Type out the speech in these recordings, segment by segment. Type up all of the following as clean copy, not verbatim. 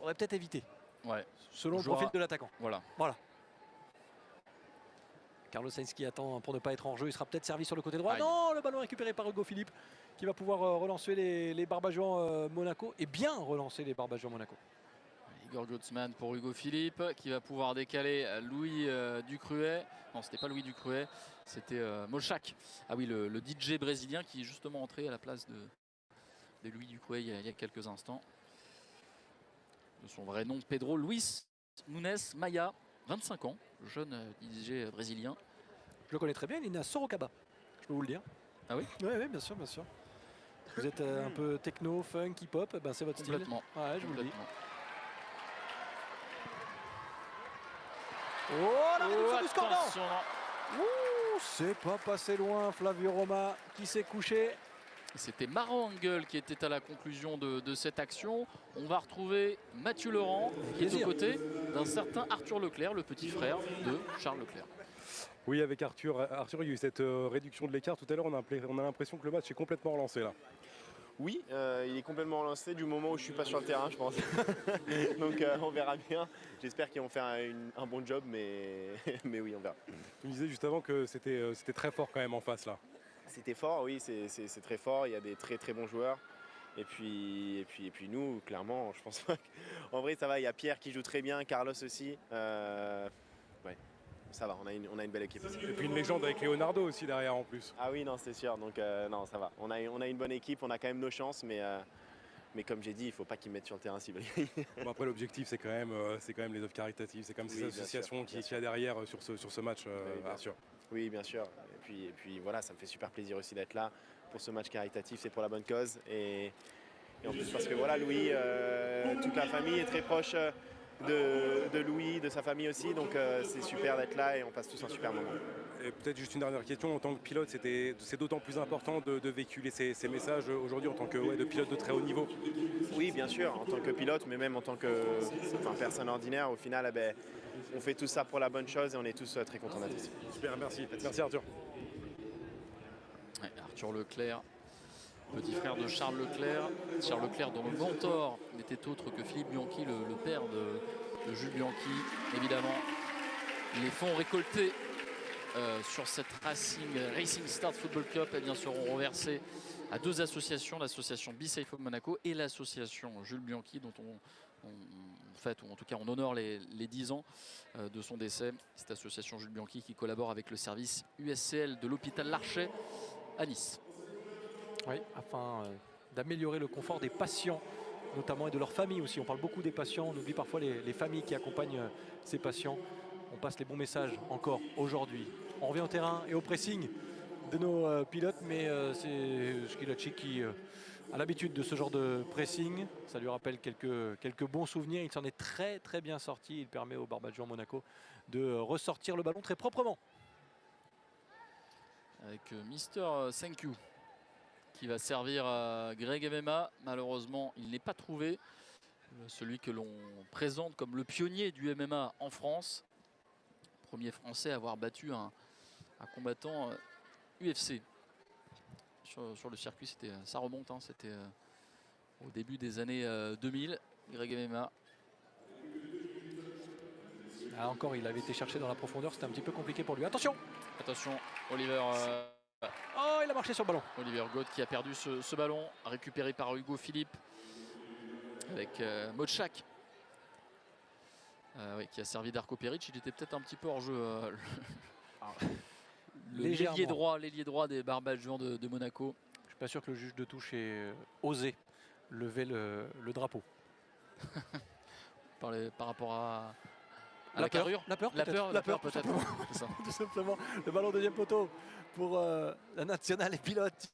faudrait peut-être éviter. Ouais. Selon le profil de l'attaquant. Voilà. Carlos Sainz qui attend pour ne pas être en jeu. Il sera peut-être servi sur le côté droit. Aïe. Non, le ballon récupéré par Hugo Philippe qui va pouvoir relancer les Barbageois Monaco. Et bien relancer les Barbageois Monaco. Igor Glucksmann pour Hugo Philippe qui va pouvoir décaler Louis Ducruet. Non, c'était pas Louis Ducruet, c'était Molchak. Ah oui, le DJ brésilien qui est justement entré à la place de Louis Ducruet il y a quelques instants. De son vrai nom, Pedro Luis Nunes Maia, 25 ans, jeune DJ brésilien. Je le connais très bien, il est né à Sorocaba, je peux vous le dire. Ah oui? Oui, bien sûr, bien sûr. Vous êtes un peu techno, funk, hip-hop, ben c'est votre style. Ouais, je vous le dis. Oh, la réduction du score, non. C'est pas passé loin, Flavio Roma qui s'est couché. C'était Maro Engel qui était à la conclusion de cette action. On va retrouver Mathieu Laurent qui est aux côtés d'un certain Arthur Leclerc, le petit frère de Charles Leclerc. Oui, avec Arthur, il y a eu cette réduction de l'écart tout à l'heure. On a l'impression que le match est complètement relancé là. Oui, il est complètement relancé du moment où je suis pas sur le terrain, je pense. Donc on verra bien. J'espère qu'ils vont faire un bon job, mais oui, on verra. Tu me disais juste avant que c'était très fort quand même en face là. C'était fort, oui, c'est très fort. Il y a des très très bons joueurs. Et puis nous, clairement, je pense pas. En vrai, ça va. Il y a Pierre qui joue très bien, Carlos aussi. Ouais. Ça va, on a une belle équipe aussi. Et puis une légende avec Leonardo aussi derrière en plus. Ah oui, non, c'est sûr. Donc non, ça va. On a une bonne équipe, on a quand même nos chances, mais comme j'ai dit, il ne faut pas qu'ils mettent sur le terrain s'ils veulent gagner. Bon, après l'objectif c'est quand même les œuvres caritatives, c'est comme ces associations qu'il y a derrière sur ce match, Arthur. Oui, bien sûr. Et puis voilà, ça me fait super plaisir aussi d'être là pour ce match caritatif, c'est pour la bonne cause. Et en plus parce que voilà, Louis, toute la famille est très proche de Louis, de sa famille aussi, donc c'est super d'être là et on passe tous un super moment. Et peut-être juste une dernière question, en tant que pilote, c'est d'autant plus important de véhiculer ces messages aujourd'hui en tant que de pilote de très haut niveau. Oui, bien sûr, en tant que pilote, mais même en tant que personne ordinaire, au final, on fait tout ça pour la bonne chose et on est tous très contents d'être ici. Super, merci. Merci Arthur. Ouais, Arthur Leclerc, petit frère de Charles Leclerc. Charles Leclerc dont le mentor n'était autre que Philippe Bianchi, le père de Jules Bianchi. Évidemment, les fonds récoltés sur cette Racing Start Football Cup eh bien, seront reversés à deux associations, l'association Be Safe of Monaco et l'association Jules Bianchi, dont en tout cas on honore les 10 ans de son décès. Cette association Jules Bianchi qui collabore avec le service USCL de l'hôpital Larcher à Nice. Oui, afin d'améliorer le confort des patients notamment et de leurs familles aussi. On parle beaucoup des patients, on oublie parfois les familles qui accompagnent ces patients. On passe les bons messages encore aujourd'hui. On revient au terrain et au pressing de nos pilotes, mais c'est Schilacci qui a l'habitude de ce genre de pressing. Ça lui rappelle quelques bons souvenirs. Il s'en est très très bien sorti. Il permet au Barbageois Monaco de ressortir le ballon très proprement. Avec Mister Thank You qui va servir à Greg MMA. Malheureusement, il n'est pas trouvé. Celui que l'on présente comme le pionnier du MMA en France. Premier Français à avoir battu un combattant UFC. Sur le circuit, ça remonte, hein, c'était au début des années 2000. Greg MMA. Ah, encore, il avait été cherché dans la profondeur, c'était un petit peu compliqué pour lui. Attention! Attention, Oliver. Oh, il a marché sur le ballon. Oliver Gaude qui a perdu ce ballon, récupéré par Hugo Philippe avec Molchak. Oui, qui a servi Darko Peric. Il était peut-être un petit peu hors jeu. L'ailier droit des Barbageois de Monaco. Je suis pas sûr que le juge de touche ait osé lever le drapeau. par rapport à la carrure. La peur peut-être. Tout simplement. Le ballon deuxième poteau pour la nationale et pilote.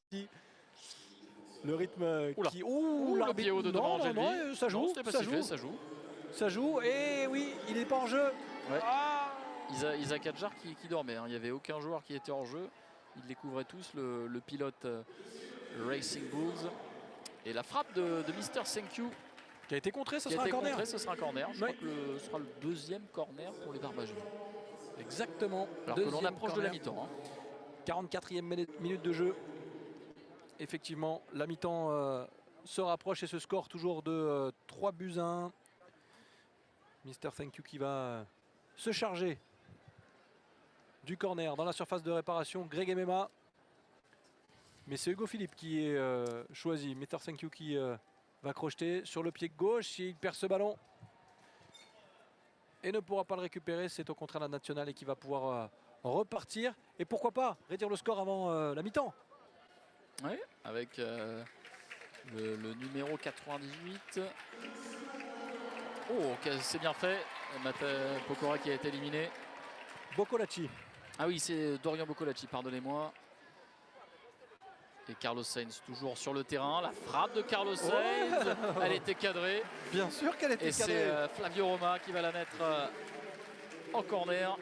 Le rythme qui... Ouh, le pied haut de non, ça joue. Ça joue. Et oui, il n'est pas en jeu. Ouais. Isaac Adjar qui dormait. Hein. Il n'y avait aucun joueur qui était hors jeu. Ils découvraient tous le pilote Racing Bulls. Et la frappe de Mister Thank You. Qui a été contré, ce sera un corner. Ce sera un corner. Je crois que ce sera le deuxième corner pour les Barbageois. Exactement. Alors que l'on approche de la mi-temps. Hein. 44e minute de jeu. Effectivement, la mi-temps se rapproche et ce score toujours de 3 buts à 1 Mister Thank You qui va se charger du corner dans la surface de réparation. Greg Emema. Mais c'est Hugo Philippe qui est choisi. Mister Thank You qui va crocheter sur le pied gauche. Il perd ce ballon et ne pourra pas le récupérer. C'est au contraire la nationale et qui va pouvoir repartir. Et pourquoi pas réduire le score avant la mi-temps. Oui, avec le numéro 98. Oh, c'est bien fait. Pokora qui a été éliminé. Boccolacci. Ah oui, c'est Dorian Boccolacci, pardonnez-moi. Et Carlos Sainz toujours sur le terrain. La frappe de Carlos Sainz, elle était cadrée. Bien sûr qu'elle était cadrée. Et c'est Flavio Roma qui va la mettre en corner.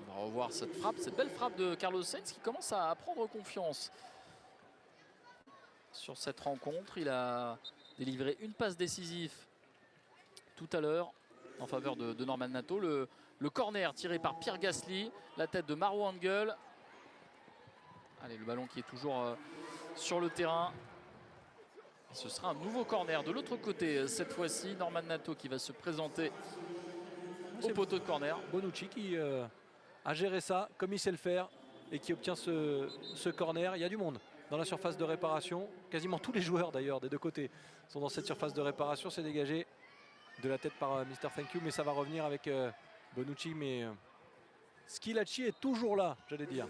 On va revoir cette frappe, cette belle frappe de Carlos Sainz qui commence à prendre confiance sur cette rencontre. Il a délivré une passe décisive tout à l'heure en faveur de Norman Nato. Le corner tiré par Pierre Gasly, la tête de Maro Angel. Allez, le ballon qui est toujours sur le terrain. Ce sera un nouveau corner de l'autre côté. Cette fois-ci, Norman Nato qui va se présenter au poteau de corner. Bonucci qui a géré ça comme il sait le faire et qui obtient ce corner. Il y a du monde dans la surface de réparation. Quasiment tous les joueurs d'ailleurs des deux côtés sont dans cette surface de réparation. C'est dégagé de la tête par Mister Thank You, mais ça va revenir avec Bonucci. Mais Schilacci est toujours là, j'allais dire.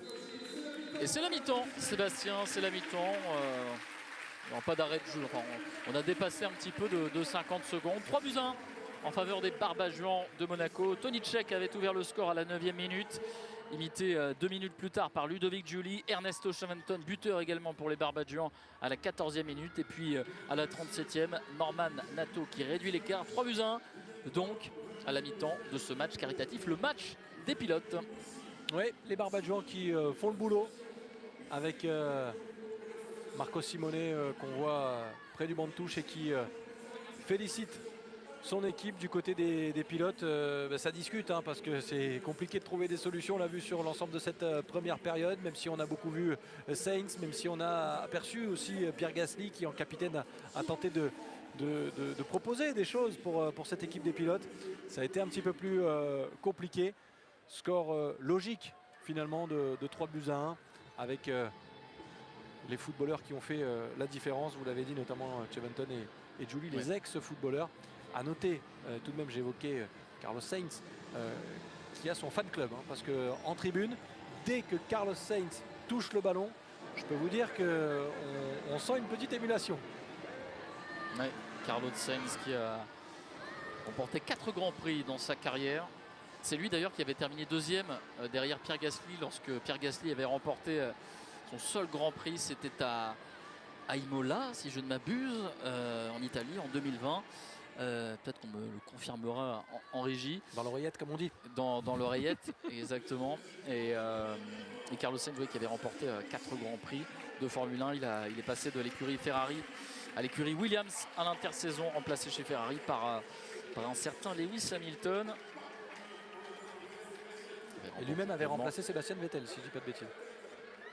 Et c'est la mi-temps, Sébastien, c'est la mi-temps. Pas d'arrêt de jeu. Enfin, on a dépassé un petit peu de 50 secondes. 3-1 en faveur des Barbagians de Monaco. Tony Cech avait ouvert le score à la 9e minute, imité 2 minutes plus tard par Ludovic Giuli. Ernesto Chaventon, buteur également pour les Barbagians à la 14e minute. Et puis à la 37e, Norman Nato qui réduit l'écart. 3-1 donc à la mi-temps de ce match caritatif, le match des pilotes. Oui, les Barbagians qui font le boulot avec Marco Simone qu'on voit près du banc de touche et qui félicite son équipe. Du côté des pilotes. Ça discute parce que c'est compliqué de trouver des solutions. On l'a vu sur l'ensemble de cette première période, même si on a beaucoup vu Sainz, même si on a aperçu aussi Pierre Gasly qui en capitaine a tenté de proposer des choses pour cette équipe des pilotes. Ça a été un petit peu plus compliqué. Score logique finalement de 3-1 avec les footballeurs qui ont fait la différence. Vous l'avez dit, notamment Chaventon et Giuli, les ex-footballeurs. À noter, tout de même, j'évoquais Carlos Sainz qui a son fan club. Parce qu'en tribune, dès que Carlos Sainz touche le ballon, je peux vous dire qu'on sent une petite émulation. Ouais, Carlos Sainz qui a remporté 4 grands prix dans sa carrière. C'est lui d'ailleurs qui avait terminé 2e derrière Pierre Gasly lorsque Pierre Gasly avait remporté son seul grand prix. C'était à Imola, si je ne m'abuse, en Italie en 2020. Peut-être qu'on me le confirmera en régie. Dans l'oreillette, comme on dit. Dans l'oreillette, exactement. Et Carlos Sainz qui avait remporté 4 grands prix de Formule 1. Il est passé de l'écurie Ferrari à l'écurie Williams à l'intersaison, remplacé chez Ferrari par un certain Lewis Hamilton. Et lui-même avait remplacé Sébastien Vettel, si je ne dis pas de bêtises.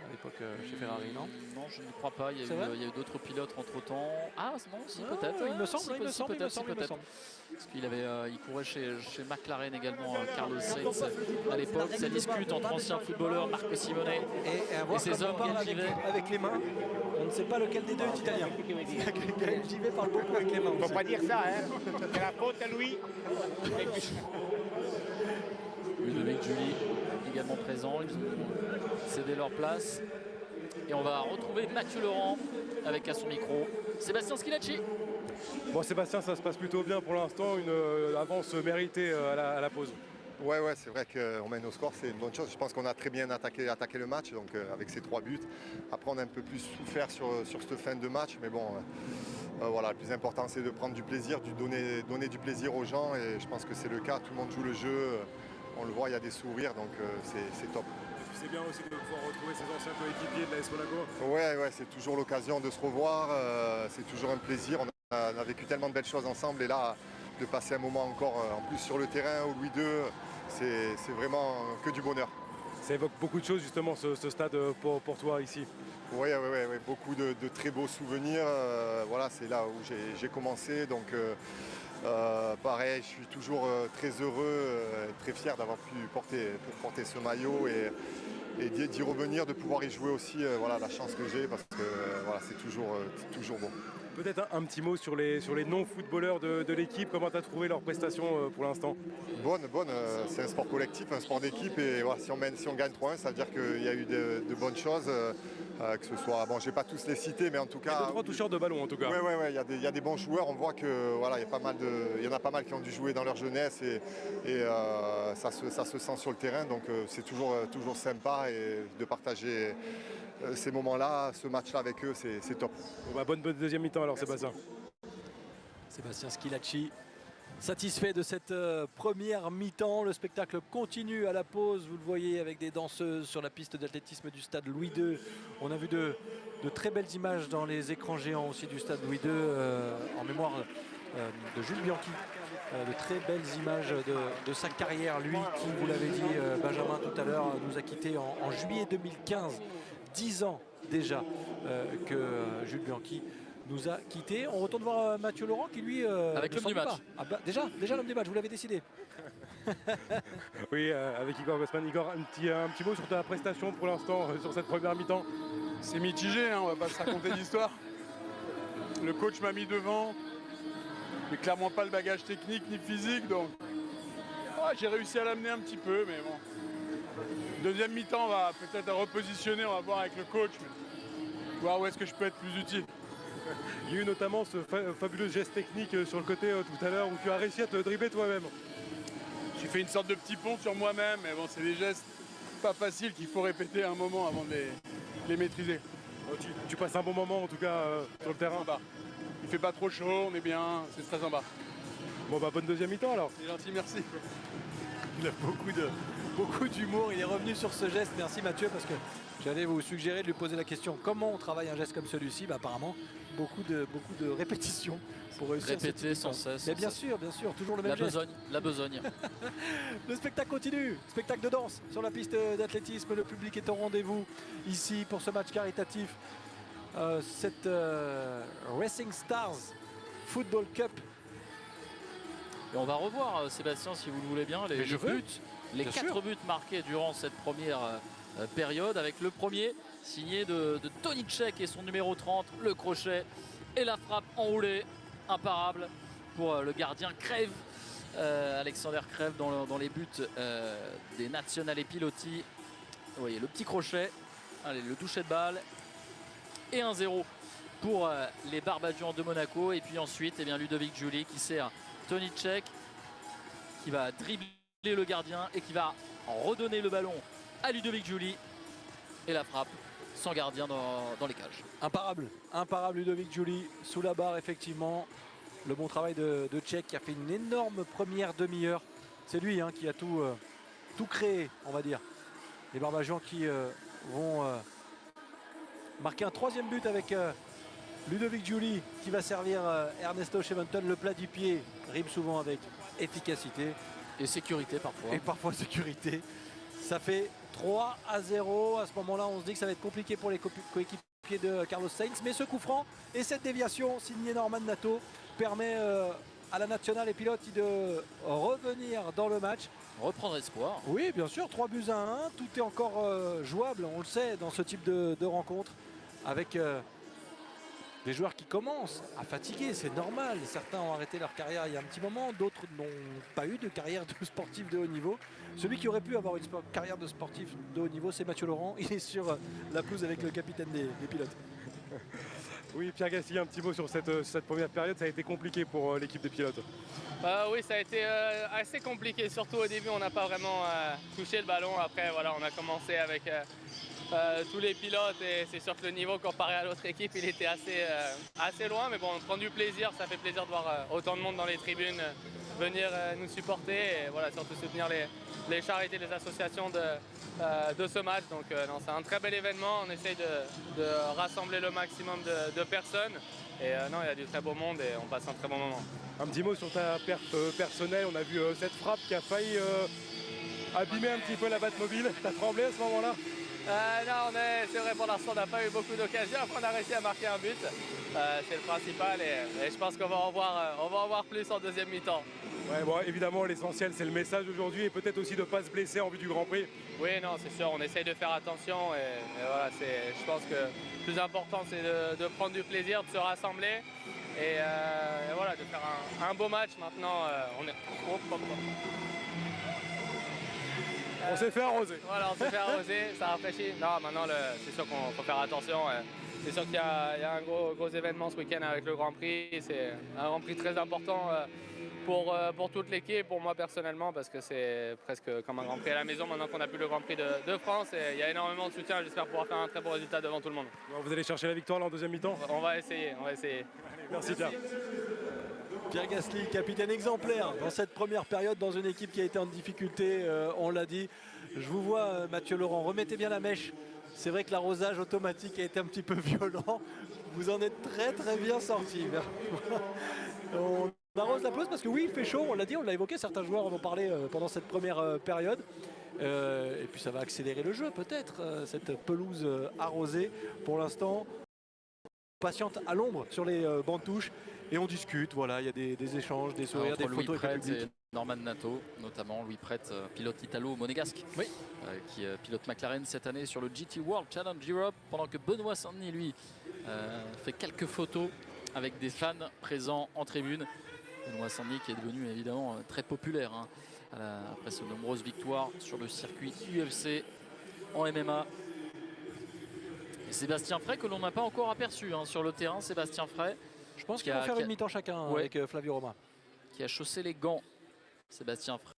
À l'époque chez Ferrari, non? Non, je ne crois pas. Il y a eu d'autres pilotes entre temps. Ah non, si, peut-être. Il me semble. Parce qu'il courait chez McLaren également, Carlos Sainz à l'époque. Ça discute entre anciens footballeurs, Marco Simone et ses hommes. Avec les mains, on ne sait pas lequel des deux est italien. JV parle beaucoup avec les mains. Il ne faut pas dire ça, c'est la faute à lui. Ludovic Giuli également présent, ils ont cédé leur place et on va retrouver Mathieu Laurent avec à son micro Sébastien Schilacci. Bon, Sébastien, ça se passe plutôt bien pour l'instant, une avance méritée à la pause. Ouais, c'est vrai qu'on mène au score, c'est une bonne chose. Je pense qu'on a très bien attaqué le match, donc avec ces 3 buts. Après, on a un peu plus souffert sur cette fin de match, mais bon, voilà, le plus important c'est de prendre du plaisir, donner du plaisir aux gens, et je pense que c'est le cas. Tout le monde joue le jeu. On le voit, il y a des sourires, donc c'est top. Et puis c'est bien aussi de pouvoir retrouver ses anciens coéquipiers de l'AS Monaco. Ouais, c'est toujours l'occasion de se revoir, c'est toujours un plaisir. On a vécu tellement de belles choses ensemble, et là, de passer un moment encore en plus sur le terrain au Louis II, c'est vraiment que du bonheur. Ça évoque beaucoup de choses justement ce stade pour toi ici. Oui, beaucoup de très beaux souvenirs. Voilà, c'est là où j'ai commencé, donc Pareil, je suis toujours très heureux, très fier d'avoir pu porter ce maillot et d'y revenir, de pouvoir y jouer aussi, voilà, la chance que j'ai parce que voilà, c'est toujours bon. Peut-être un petit mot sur les non-footballeurs de l'équipe. Comment tu as trouvé leurs prestations pour l'instant? Bonne, c'est un sport collectif, un sport d'équipe et voilà, si on gagne 3-1, ça veut dire qu'il y a eu de bonnes choses, que ce soit, bon, je ne vais pas tous les citer, mais en tout cas... Il y a 2-3 toucheurs de ballon en tout cas. Oui, il y a des bons joueurs, on voit que voilà, il y en a pas mal qui ont dû jouer dans leur jeunesse et ça se sent sur le terrain, donc c'est toujours sympa et de partager ces moments-là, ce match-là avec eux, c'est top. Bon, bah, bonne deuxième mi-temps alors. Merci. Sébastien Schillaci, satisfait de cette première mi-temps. Le spectacle continue à la pause. Vous le voyez avec des danseuses sur la piste d'athlétisme du stade Louis II. On a vu de très belles images dans les écrans géants aussi du stade Louis II en mémoire de Jules Bianchi. De très belles images de sa carrière. Lui qui, vous l'avez dit Benjamin tout à l'heure, nous a quittés en juillet 2015. 10 ans déjà que Jules Bianchi nous a quittés. On retourne voir Mathieu Laurent qui lui... Avec l'homme du match. Ah bah, déjà l'homme du match, vous l'avez décidé. Oui, avec Igor Gossman. Igor, un petit mot sur ta prestation pour l'instant, sur cette première mi-temps. C'est mitigé, hein, on va pas se raconter d'histoire. Le coach m'a mis devant, mais clairement pas le bagage technique ni physique, donc j'ai réussi à l'amener un petit peu, mais bon. Deuxième mi-temps, on va peut-être repositionner, on va voir avec le coach, voir où est-ce que je peux être plus utile. Il y a eu notamment ce fabuleux geste technique sur le côté tout à l'heure où tu as réussi à te dribbler toi-même. J'ai fait une sorte de petit pont sur moi-même, mais bon, c'est des gestes pas faciles qu'il faut répéter un moment avant de les maîtriser. Tu passes un bon moment en tout cas sur le terrain. Sympa. Il fait pas trop chaud, on est bien, c'est très sympa. Bon bah bonne deuxième mi-temps alors. C'est gentil, merci. Il a beaucoup d'humour. Il est revenu sur ce geste. Merci Mathieu, parce que j'allais vous suggérer de lui poser la question comment on travaille un geste comme celui-ci. Bah, apparemment, beaucoup de répétitions pour réussir. Répéter sans cesse. Mais bien sûr, toujours le même geste. La besogne. Le spectacle continue, spectacle de danse sur la piste d'athlétisme. Le public est au rendez-vous ici pour ce match caritatif. Cette Racing Stars Football Cup. Et on va revoir, Sébastien, si vous le voulez bien, les buts, les 4 buts marqués durant cette première période, avec le premier signé de Tony Tchek et son numéro 30, le crochet et la frappe enroulée, imparable pour le gardien Crève, Alexander Crève dans les buts des Nationale Piloti. Vous voyez le petit crochet, allez, le toucher de balle et 1-0 pour les Barbadians de Monaco. Et puis ensuite, eh bien, Ludovic Giuli qui sert Tony Tchek, qui va dribbler le gardien et qui va redonner le ballon à Ludovic Giuli. Et la frappe sans gardien dans les cages. Imparable Ludovic Giuli sous la barre, effectivement. Le bon travail de Tchek qui a fait une énorme première demi-heure. C'est lui qui a tout créé, on va dire. Les Barbadians qui vont marquer un troisième but avec Ludovic Giuli qui va servir Ernesto Cheventon. Le plat du pied rime souvent avec efficacité. Et sécurité parfois. Et parfois sécurité. Ça fait 3-0. À ce moment-là, on se dit que ça va être compliqué pour les coéquipiers de Carlos Sainz. Mais ce coup franc et cette déviation signée Norman Nato permet à la Nationale Piloti de revenir dans le match. Reprendre espoir. Oui, bien sûr, 3-1. Tout est encore jouable, on le sait, dans ce type de rencontre. Avec des joueurs qui commencent à fatiguer, c'est normal. Certains ont arrêté leur carrière il y a un petit moment, d'autres n'ont pas eu de carrière de sportif de haut niveau. Celui qui aurait pu avoir une carrière de sportif de haut niveau, c'est Mathieu Laurent. Il est sur la pelouse avec le capitaine des pilotes. Oui, Pierre Gassi, un petit mot sur cette première période. Ça a été compliqué pour l'équipe des pilotes. Oui, ça a été assez compliqué. Surtout au début, on n'a pas vraiment touché le ballon. Après, voilà, on a commencé avec tous les pilotes et c'est sûr que le niveau comparé à l'autre équipe, il était assez loin. Mais bon, on prend du plaisir. Ça fait plaisir de voir autant de monde dans les tribunes venir nous supporter et voilà, surtout soutenir les charités, les associations de ce match. Donc c'est un très bel événement. On essaye de rassembler le maximum de personnes. Et non, il y a du très beau monde et on passe un très bon moment. Un petit mot sur ta perf personnelle. On a vu cette frappe qui a failli abîmer un petit peu la Batmobile. T'as tremblé à ce moment-là? Non, c'est vrai, pour l'instant, on n'a pas eu beaucoup d'occasions. Après, on a réussi à marquer un but. C'est le principal et je pense qu'on va en voir plus en deuxième mi-temps. Ouais, bon, évidemment, l'essentiel, c'est le message d'aujourd'hui et peut-être aussi de ne pas se blesser en vue du Grand Prix. Oui, non, c'est sûr, on essaye de faire attention et voilà, je pense que le plus important, c'est de prendre du plaisir, de se rassembler et voilà, de faire un beau match. Maintenant, On s'est fait arroser. Voilà, on s'est fait arroser, ça rafraîchit. Non, maintenant, c'est sûr qu'on faut faire attention. C'est sûr qu'il y a un gros événement ce week-end avec le Grand Prix. C'est un Grand Prix très important pour toute l'équipe, pour moi personnellement, parce que c'est presque comme un Grand Prix à la maison maintenant qu'on n'a plus le Grand Prix de France. Et il y a énormément de soutien. J'espère pouvoir faire un très bon résultat devant tout le monde. Vous allez chercher la victoire là en deuxième mi-temps? On va essayer. Merci Pierre. Pierre Gasly, capitaine exemplaire dans cette première période, dans une équipe qui a été en difficulté, on l'a dit. Je vous vois, Mathieu Laurent, remettez bien la mèche. C'est vrai que l'arrosage automatique a été un petit peu violent. Vous en êtes très bien sorti. On arrose la pelouse parce que oui, il fait chaud, on l'a dit, on l'a évoqué, certains joueurs en ont parlé pendant cette première période. Et puis ça va accélérer le jeu peut-être, cette pelouse arrosée. Pour l'instant, on patiente à l'ombre sur les bancs de touche et on discute, voilà, il y a des échanges, des sourires, des photos avec le public. Norman Nato, notamment Louis Pret, pilote italo-monégasque, oui, qui pilote McLaren cette année sur le GT World Challenge Europe, pendant que Benoît Saint-Denis, lui, fait quelques photos avec des fans présents en tribune. Benoît Saint-Denis qui est devenu évidemment très populaire après ses nombreuses victoires sur le circuit UFC en MMA. Et Sébastien Frey que l'on n'a pas encore aperçu sur le terrain. Sébastien Frey, je pense qu'il va faire une mi-temps chacun avec Flavio Roma, qui a chaussé les gants. Sébastien Frey.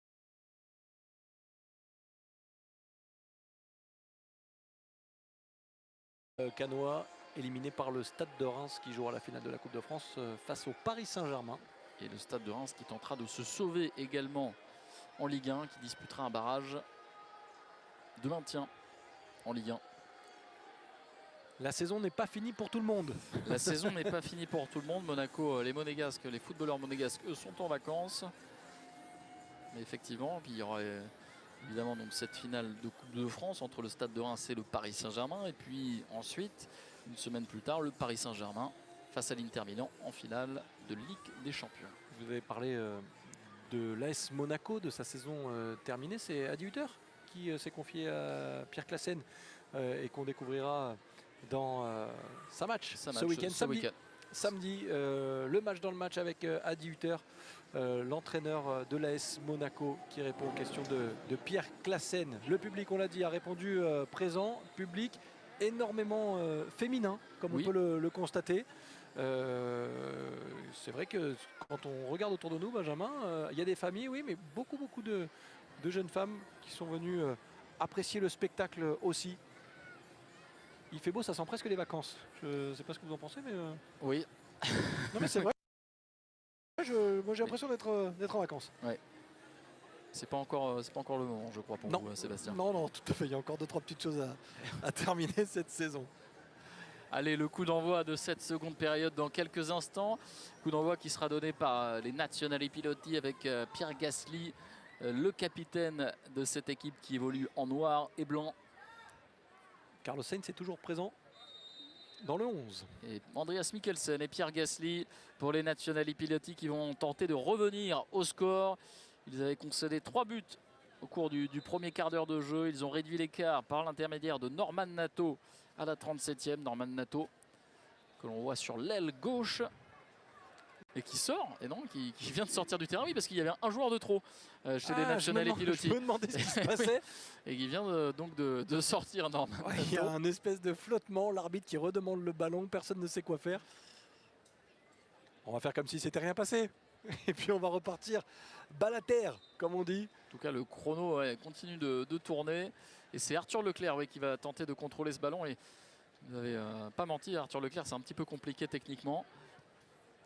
Canois éliminé par le Stade de Reims qui jouera la finale de la Coupe de France face au Paris Saint-Germain. Et le Stade de Reims qui tentera de se sauver également en Ligue 1, qui disputera un barrage de maintien en Ligue 1. La saison n'est pas finie pour tout le monde. La saison n'est pas finie pour tout le monde. Monaco, les monégasques, les footballeurs monégasques, eux, sont en vacances. Mais effectivement, puis il y aura évidemment donc cette finale de Coupe de France entre le Stade de Reims et le Paris Saint-Germain. Et puis ensuite, une semaine plus tard, le Paris Saint-Germain face à l'Inter Milan en finale de Ligue des Champions. Vous avez parlé de l'AS Monaco, de sa saison terminée. C'est Adi Hütter qui s'est confié à Pierre Classen et qu'on découvrira dans ce week-end, samedi, le match dans le match avec Adi Hütter, l'entraîneur de l'AS Monaco, qui répond aux questions de Pierre Classen. Le public, on l'a dit, a répondu présent, public énormément féminin, comme on peut le constater. C'est vrai que quand on regarde autour de nous, Benjamin, il y a des familles, oui, mais beaucoup de jeunes femmes qui sont venues apprécier le spectacle aussi. Il fait beau, ça sent presque les vacances. Je ne sais pas ce que vous en pensez, mais... Oui. Non, mais c'est vrai. Moi, j'ai l'impression d'être en vacances. Ouais. C'est pas encore le moment, je crois, pour vous, Sébastien. Non, tout à fait. Il y a encore 2-3 petites choses à terminer cette saison. Allez, le coup d'envoi de cette seconde période dans quelques instants. Coup d'envoi qui sera donné par les Nazionali Piloti avec Pierre Gasly, le capitaine de cette équipe qui évolue en noir et blanc. Carlos Sainz est toujours présent dans le 11. Et Andreas Mikkelsen et Pierre Gasly pour les Nazionali Piloti qui vont tenter de revenir au score. Ils avaient concédé 3 buts au cours du premier quart d'heure de jeu. Ils ont réduit l'écart par l'intermédiaire de Norman Nato à la 37e. Norman Nato que l'on voit sur l'aile gauche et qui sort, et non, qui vient de sortir du terrain, oui, parce qu'il y avait un joueur de trop chez les Nazionali Piloti. Je me demandais ce qui se passait. Et qui vient donc de sortir Norman Nato. Il y a un espèce de flottement, l'arbitre qui redemande le ballon, personne ne sait quoi faire. On va faire comme si c'était rien passé. Et puis on va repartir balle à terre, comme on dit. En tout cas, le chrono continue de tourner. Et c'est Arthur Leclerc qui va tenter de contrôler ce ballon. Et vous n'avez pas menti, Arthur Leclerc, c'est un petit peu compliqué techniquement.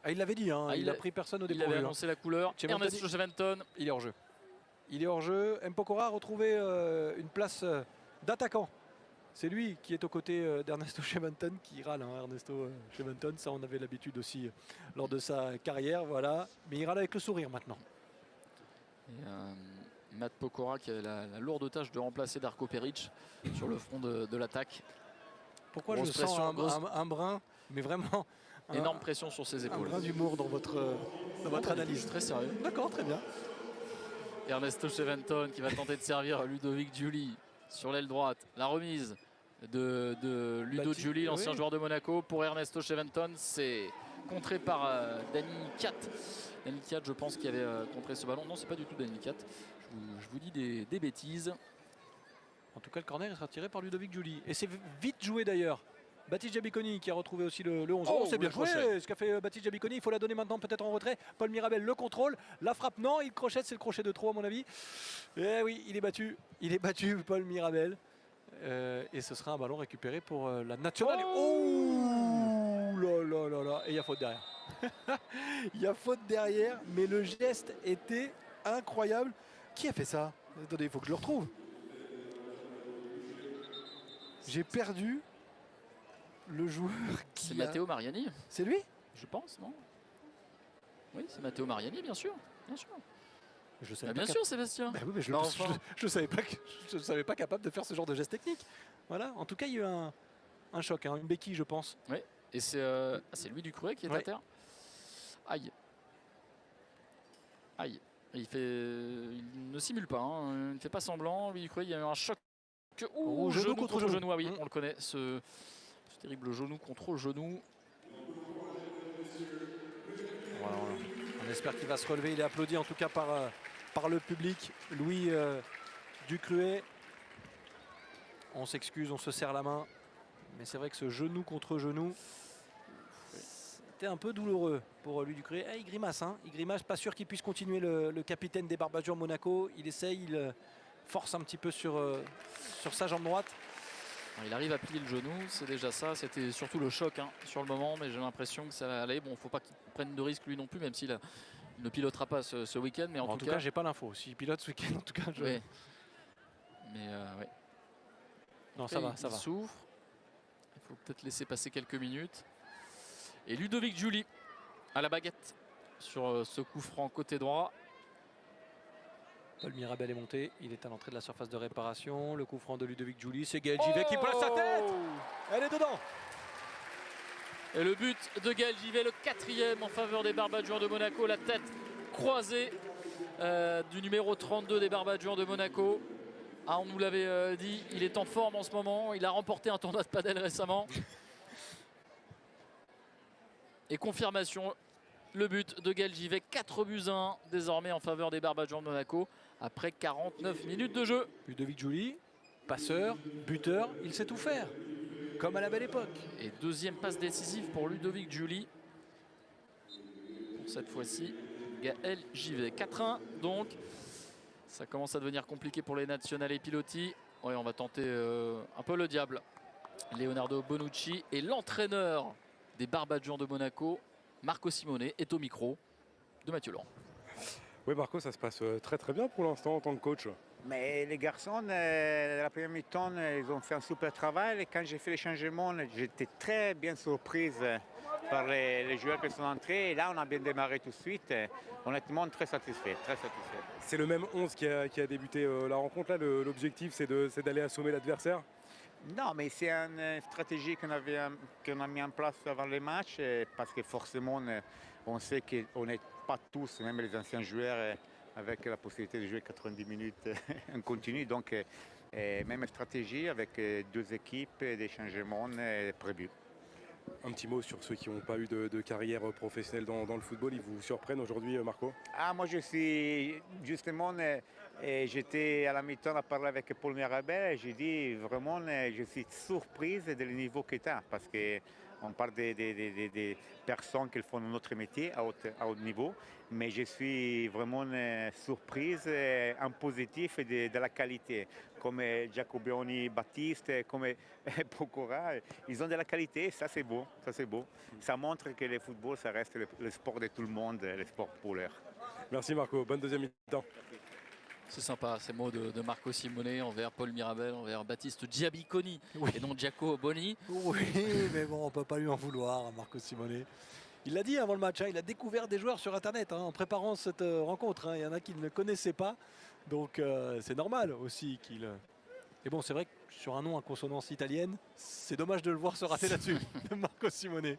Ah, il l'avait dit, il a pris personne au début. Il avait annoncé la couleur. Ernesto Cheventon. Il est hors jeu. Il est hors jeu. Mpokora a retrouvé une place d'attaquant. C'est lui qui est aux côtés d'Ernesto Cheventon, qui râle, Ernesto Cheventon. Ça, on avait l'habitude aussi lors de sa carrière, voilà. Mais il râle avec le sourire maintenant. Matt Pokora qui a la lourde tâche de remplacer Darko Peric sur le front de l'attaque. Pourquoi Grosse je sens pression, un brin, mais vraiment Énorme pression sur ses un épaules. brin d'humour dans votre analyse. Très sérieux. D'accord, très bien. Ernesto Cheventon qui va tenter de servir Ludovic Giuli sur l'aile droite. La remise de Ludo Giuli, l'ancien joueur de Monaco, pour Ernesto Cheventon. C'est contré par Dani Cat. Dani Cat, je pense, qui avait contré ce ballon. Non, c'est pas du tout Dani Cat. Je vous dis des bêtises. En tout cas, le corner il sera tiré par Ludovic Giuli. Et c'est vite joué d'ailleurs. Baptiste Jabiconi qui a retrouvé aussi le 11. Oh, c'est bien joué ce qu'a fait Baptiste Jabiconi. Il faut la donner maintenant peut-être en retrait. Paul Mirabel le contrôle. La frappe, non, il crochette, c'est le crochet de trop à mon avis. Et oui, il est battu. Il est battu, Paul Mirabel. Et ce sera un ballon récupéré pour la nationale. Oh là là là là. Et il y a faute derrière. Il y a faute derrière, mais le geste était incroyable. Qui a fait ça? Attendez, il faut que je le retrouve. J'ai perdu le joueur qui. C'est Matteo Mariani. C'est lui? Je pense, non? Oui, c'est Matteo Mariani, bien sûr. Bien sûr. Je savais bien sûr, Sébastien. Bah oui, mais je ne savais pas capable de faire ce genre de geste technique. Voilà. En tout cas, il y a eu un choc, hein, une béquille, je pense. Oui. Et c'est lui du Cruet qui est à terre. Aïe. Aïe. Il ne simule pas, hein. Il ne fait pas semblant. Lui du Cruet, il y a eu un choc. Genou contre genou. Ah oui, on le connaît. Ce terrible genou contre genou. Voilà. On espère qu'il va se relever. Il est applaudi en tout cas par le public. Louis Ducruet. On s'excuse, on se serre la main. Mais c'est vrai que ce genou contre genou, c'était un peu douloureux pour Louis Ducruet. Il grimace, hein. Il grimace. Pas sûr qu'il puisse continuer le capitaine des Barbazures Monaco. Il essaye, il force un petit peu sur sa jambe droite. Il arrive à plier le genou, c'est déjà ça. C'était surtout le choc, hein, sur le moment, mais j'ai l'impression que ça va aller. Bon, il ne faut pas qu'il prenne de risque lui non plus, même s'il ne pilotera pas ce week-end. Mais en tout cas, j'ai pas l'info. S'il pilote ce week-end, en tout cas, je. Oui. Mais ouais. Non, ça va. Il souffre. Il faut peut-être laisser passer quelques minutes. Et Ludovic Giuli à la baguette sur ce coup franc côté droit. Paul Mirabel est monté, il est à l'entrée de la surface de réparation. Le coup franc de Ludovic Giuli, c'est Gaël Givet qui place sa tête. Elle est dedans. Et le but de Gaël Givet, le 4e en faveur des Barbazures de Monaco. La tête croisée du numéro 32 des Barbazures de Monaco. Ah, on nous l'avait dit, il est en forme en ce moment. Il a remporté un tournoi de padel récemment. Et confirmation, le but de Gaël Givet, 4-1 désormais en faveur des Barbazures de Monaco après 49 minutes de jeu. Ludovic Giuli, passeur, buteur, il sait tout faire, comme à la belle époque. Et deuxième passe décisive pour Ludovic Giuli. Pour cette fois-ci, Gaël Givet. 4-1 donc. Ça commence à devenir compliqué pour les Nationales et Piloti. Ouais, on va tenter un peu le diable. Leonardo Bonucci et l'entraîneur des Barbazures de Monaco, Marco Simone, est au micro de Mathieu Laurent. Oui, Marco, ça se passe très très bien pour l'instant en tant que coach. Mais les garçons, la première mi-temps, ils ont fait un super travail. Et quand j'ai fait les changements, j'étais très bien surprise par les joueurs qui sont entrés. Et là, on a bien démarré tout de suite. Honnêtement, très satisfait, très satisfait. C'est le même 11 qui a débuté la rencontre. Là, l'objectif, c'est d'aller assommer l'adversaire. Non, mais c'est une stratégie qu'on a mis en place avant les matchs parce que forcément, on sait qu'on n'est pas tous, même les anciens joueurs, avec la possibilité de jouer 90 minutes en continu. Donc, même stratégie avec deux équipes et des changements prévus. Un petit mot sur ceux qui n'ont pas eu de carrière professionnelle dans le football. Ils vous surprennent aujourd'hui, Marco? Moi, je suis justement, j'étais à la mi-temps à parler avec Paul Mirabel et j'ai dit vraiment, je suis surprise du niveau qu'il a parce qu'on parle des personnes qui font notre métier à haut niveau, mais je suis vraiment surprise en positif de la qualité, comme Giacobioni Baptiste, comme Pokora. Ils ont de la qualité, ça c'est beau, ça c'est beau. Ça montre que le football, ça reste le sport de tout le monde, le sport populaire. Merci Marco, bonne deuxième mi-temps. C'est sympa ces mots de Marco Simone envers Paul Mirabel, envers Baptiste Giabiconi et non Giacomo Boni. Oui, mais bon, on ne peut pas lui en vouloir, Marco Simone. Il l'a dit avant le match, il a découvert des joueurs sur Internet en préparant cette rencontre. Il y en a qui ne le connaissaient pas. Donc c'est normal aussi qu'il... Et bon, c'est vrai que sur un nom à consonance italienne, c'est dommage de le voir se rater là-dessus, de Marco Simone. Et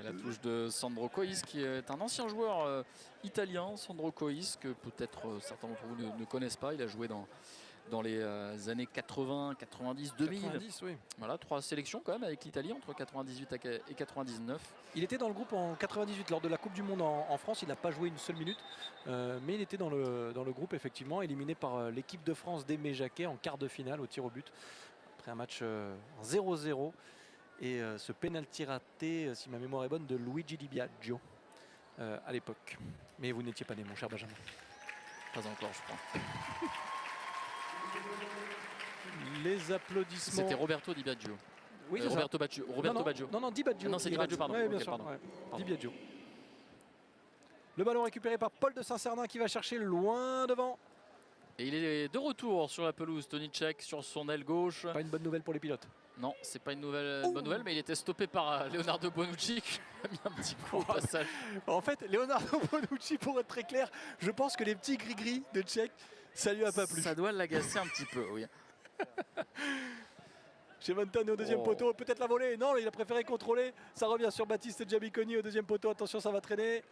la touche de Sandro Cois, qui est un ancien joueur italien. Sandro Cois, que peut-être certains d'entre vous ne connaissent pas. Il a joué dans les années 80, 90, 2000. 90, oui. Voilà, 3 sélections quand même avec l'Italie entre 98 et 99. Il était dans le groupe en 98 lors de la Coupe du Monde en France. Il n'a pas joué une seule minute, mais il était dans le groupe effectivement, éliminé par l'équipe de France d'Aimé Jacquet en quart de finale au tir au but. Après un match 0-0 et ce pénalty raté, si ma mémoire est bonne, de Luigi Di Biagio à l'époque. Mais vous n'étiez pas né, mon cher Benjamin. Pas encore, je crois. Les applaudissements. C'était Roberto Di Biagio. Oui, c'est ça. Roberto Baggio. Roberto Baggio. Non, Di Biagio. Ah non, c'est Di Biagio, pardon. Ouais, bien Ok, sûr, pardon. ouais. Pardon. Di Biagio. Le ballon récupéré par Paul de Saint-Cernin qui va chercher loin devant. Et il est de retour sur la pelouse. Toníček sur son aile gauche. Pas une bonne nouvelle pour les pilotes. Non, c'est pas une bonne nouvelle, mais il était stoppé par Leonardo Bonucci qui a mis un petit coup au passage. En fait, Leonardo Bonucci, pour être très clair, je pense que les petits gris-gris de Tchèque, ça lui a pas plu. Ça doit l'agacer un petit peu, oui. Chez Montane au deuxième poteau, peut-être la volée. Non, il a préféré contrôler. Ça revient sur Baptiste Giabiconi au deuxième poteau. Attention, ça va traîner.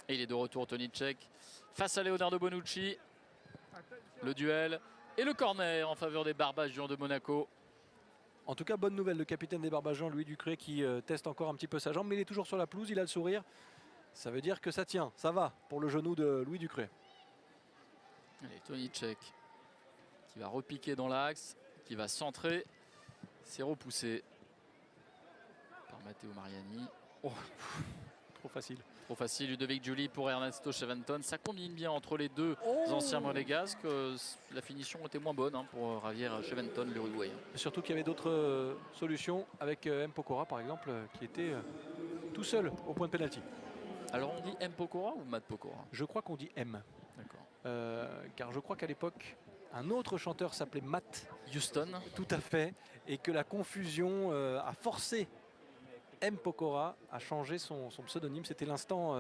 Et il est de retour, Toníček, face à Leonardo Bonucci. Le duel et le corner en faveur des Barbagians de Monaco. En tout cas, bonne nouvelle, le capitaine des Barbagians, Louis Ducré, qui teste encore un petit peu sa jambe, mais il est toujours sur la pelouse, il a le sourire. Ça veut dire que ça tient, ça va pour le genou de Louis Ducré. Allez, Toníček qui va repiquer dans l'axe, qui va centrer. C'est repoussé par Matteo Mariani. Oh, trop facile. Trop facile, Ludovic Giuli pour Ernesto Cheventon. Ça combine bien entre les deux anciens monégasques. La finition était moins bonne pour Javier Cheventon, l'Uruguayen. Surtout qu'il y avait d'autres solutions avec M. Pokora par exemple, qui était tout seul au point de pénalty. Alors on dit M. Pokora ou Matt Pokora? Je crois qu'on dit M. D'accord. Car je crois qu'à l'époque, un autre chanteur s'appelait Matt Houston. Tout à fait. Et que la confusion a forcé M. Pokora a changé son pseudonyme. C'était l'instant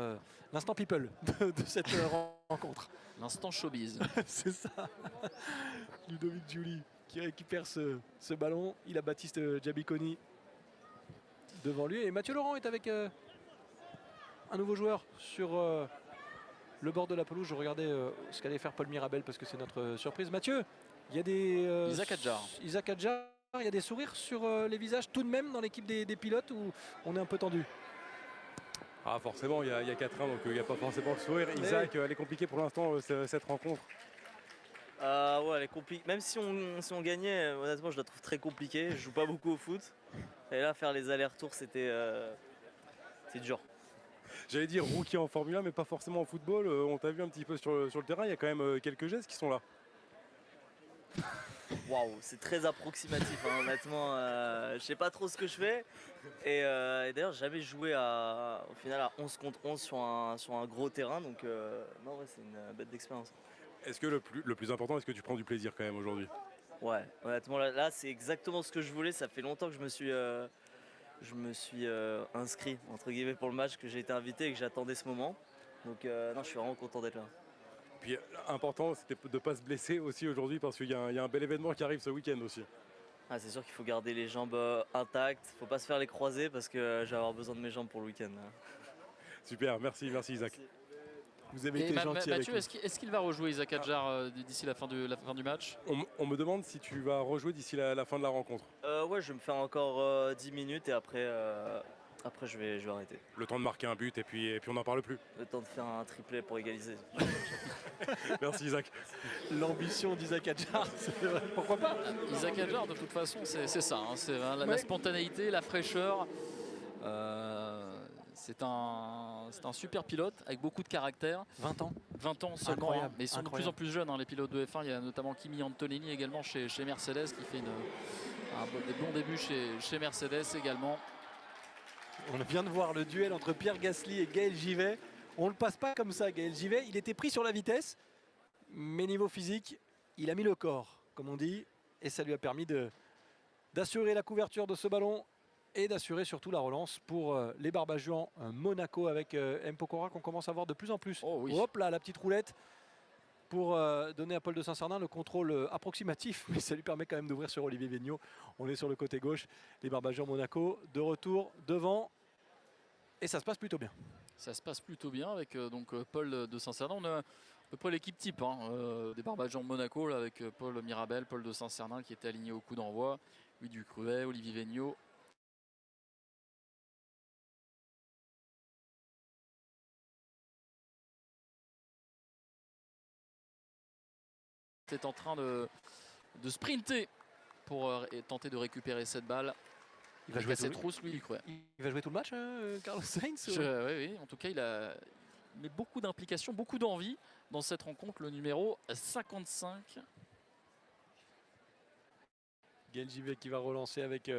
people de cette rencontre. L'instant showbiz. C'est ça. Ludovic Giuli qui récupère ce ballon. Il a Baptiste Giabiconi devant lui. Et Mathieu Laurent est avec un nouveau joueur sur le bord de la pelouse. Je regardais ce qu'allait faire Paul Mirabel parce que c'est notre surprise. Mathieu, il y a des... Isaac Adjar. Isaac Adjar. Il y a des sourires sur les visages tout de même dans l'équipe des pilotes où on est un peu tendu. Ah forcément, il y a 4-1, donc il n'y a pas forcément le sourire. Isaac, elle est compliquée pour l'instant cette rencontre. Ouais, elle est compliquée. Même si on gagnait, honnêtement, je la trouve très compliquée. Je joue pas beaucoup au foot. Et là, faire les allers-retours, c'est dur. J'allais dire rookie en Formule 1, mais pas forcément en football. On t'a vu un petit peu sur le terrain, il y a quand même quelques gestes qui sont là. Waouh, c'est très approximatif, honnêtement. Je sais pas trop ce que je fais. Et d'ailleurs, j'ai jamais joué au final à 11 contre 11 sur un gros terrain. Donc, non, ouais, c'est une bête d'expérience. Est-ce que le plus important, est-ce que tu prends du plaisir quand même aujourd'hui? Ouais, honnêtement, là c'est exactement ce que je voulais. Ça fait longtemps que je me suis inscrit, entre guillemets, pour le match, que j'ai été invité et que j'attendais ce moment. Donc, non, je suis vraiment content d'être là. Puis important, c'était de ne pas se blesser aussi aujourd'hui parce qu'il y a un bel événement qui arrive ce week-end aussi. Ah, c'est sûr qu'il faut garder les jambes intactes, il ne faut pas se faire les croisés parce que je vais avoir besoin de mes jambes pour le week-end. Super, merci Isaac. Merci. Vous avez été gentil Mathieu, avec nous. est-ce qu'il va rejouer Isaac Adjar d'ici la fin du match? On me demande si tu vas rejouer d'ici la fin de la rencontre. Ouais, je vais me faire encore 10 minutes et après je vais arrêter. Le temps de marquer un but et puis on n'en parle plus. Le temps de faire un triplé pour égaliser. Merci Isaac. L'ambition d'Isaac Adjar, c'est vrai. Pourquoi pas? Isaac Adjar, de toute façon, c'est ça. C'est la spontanéité, la fraîcheur. C'est un super pilote avec beaucoup de caractère. 20 ans. 20 ans seulement, Incroyable, mais ils sont de plus en plus jeunes, les pilotes de F1. Il y a notamment Kimi Antonelli également chez Mercedes qui fait des bons débuts chez Mercedes également. On vient de voir le duel entre Pierre Gasly et Gaël Givet. On ne le passe pas comme ça, Gaël Givet. Il était pris sur la vitesse, mais niveau physique, il a mis le corps, comme on dit, et ça lui a permis d'assurer la couverture de ce ballon et d'assurer surtout la relance pour les Barbagians Monaco avec M. Pokora qu'on commence à voir de plus en plus. Oh oui. Hop là, la petite roulette. pour donner à Paul de Saint-Cernin le contrôle approximatif, mais ça lui permet quand même d'ouvrir sur Olivier Vigneault. On est sur le côté gauche, les Barbageurs Monaco de retour devant et ça se passe plutôt bien. Ça se passe plutôt bien avec Paul de Saint-Cernin. On a à peu près l'équipe type des Barbageurs Monaco là, avec Paul Mirabel, Paul de Saint-Cernin qui était aligné au coup d'envoi, Louis Ducruet, Olivier Vigneault. Est en train de sprinter pour tenter de récupérer cette balle. Il va jouer cette rousse, lui, il va jouer tout le match, Carlos Sainz oui, en tout cas, il a mis beaucoup d'implication, beaucoup d'envie dans cette rencontre, le numéro 55. Gaël Givet qui va relancer avec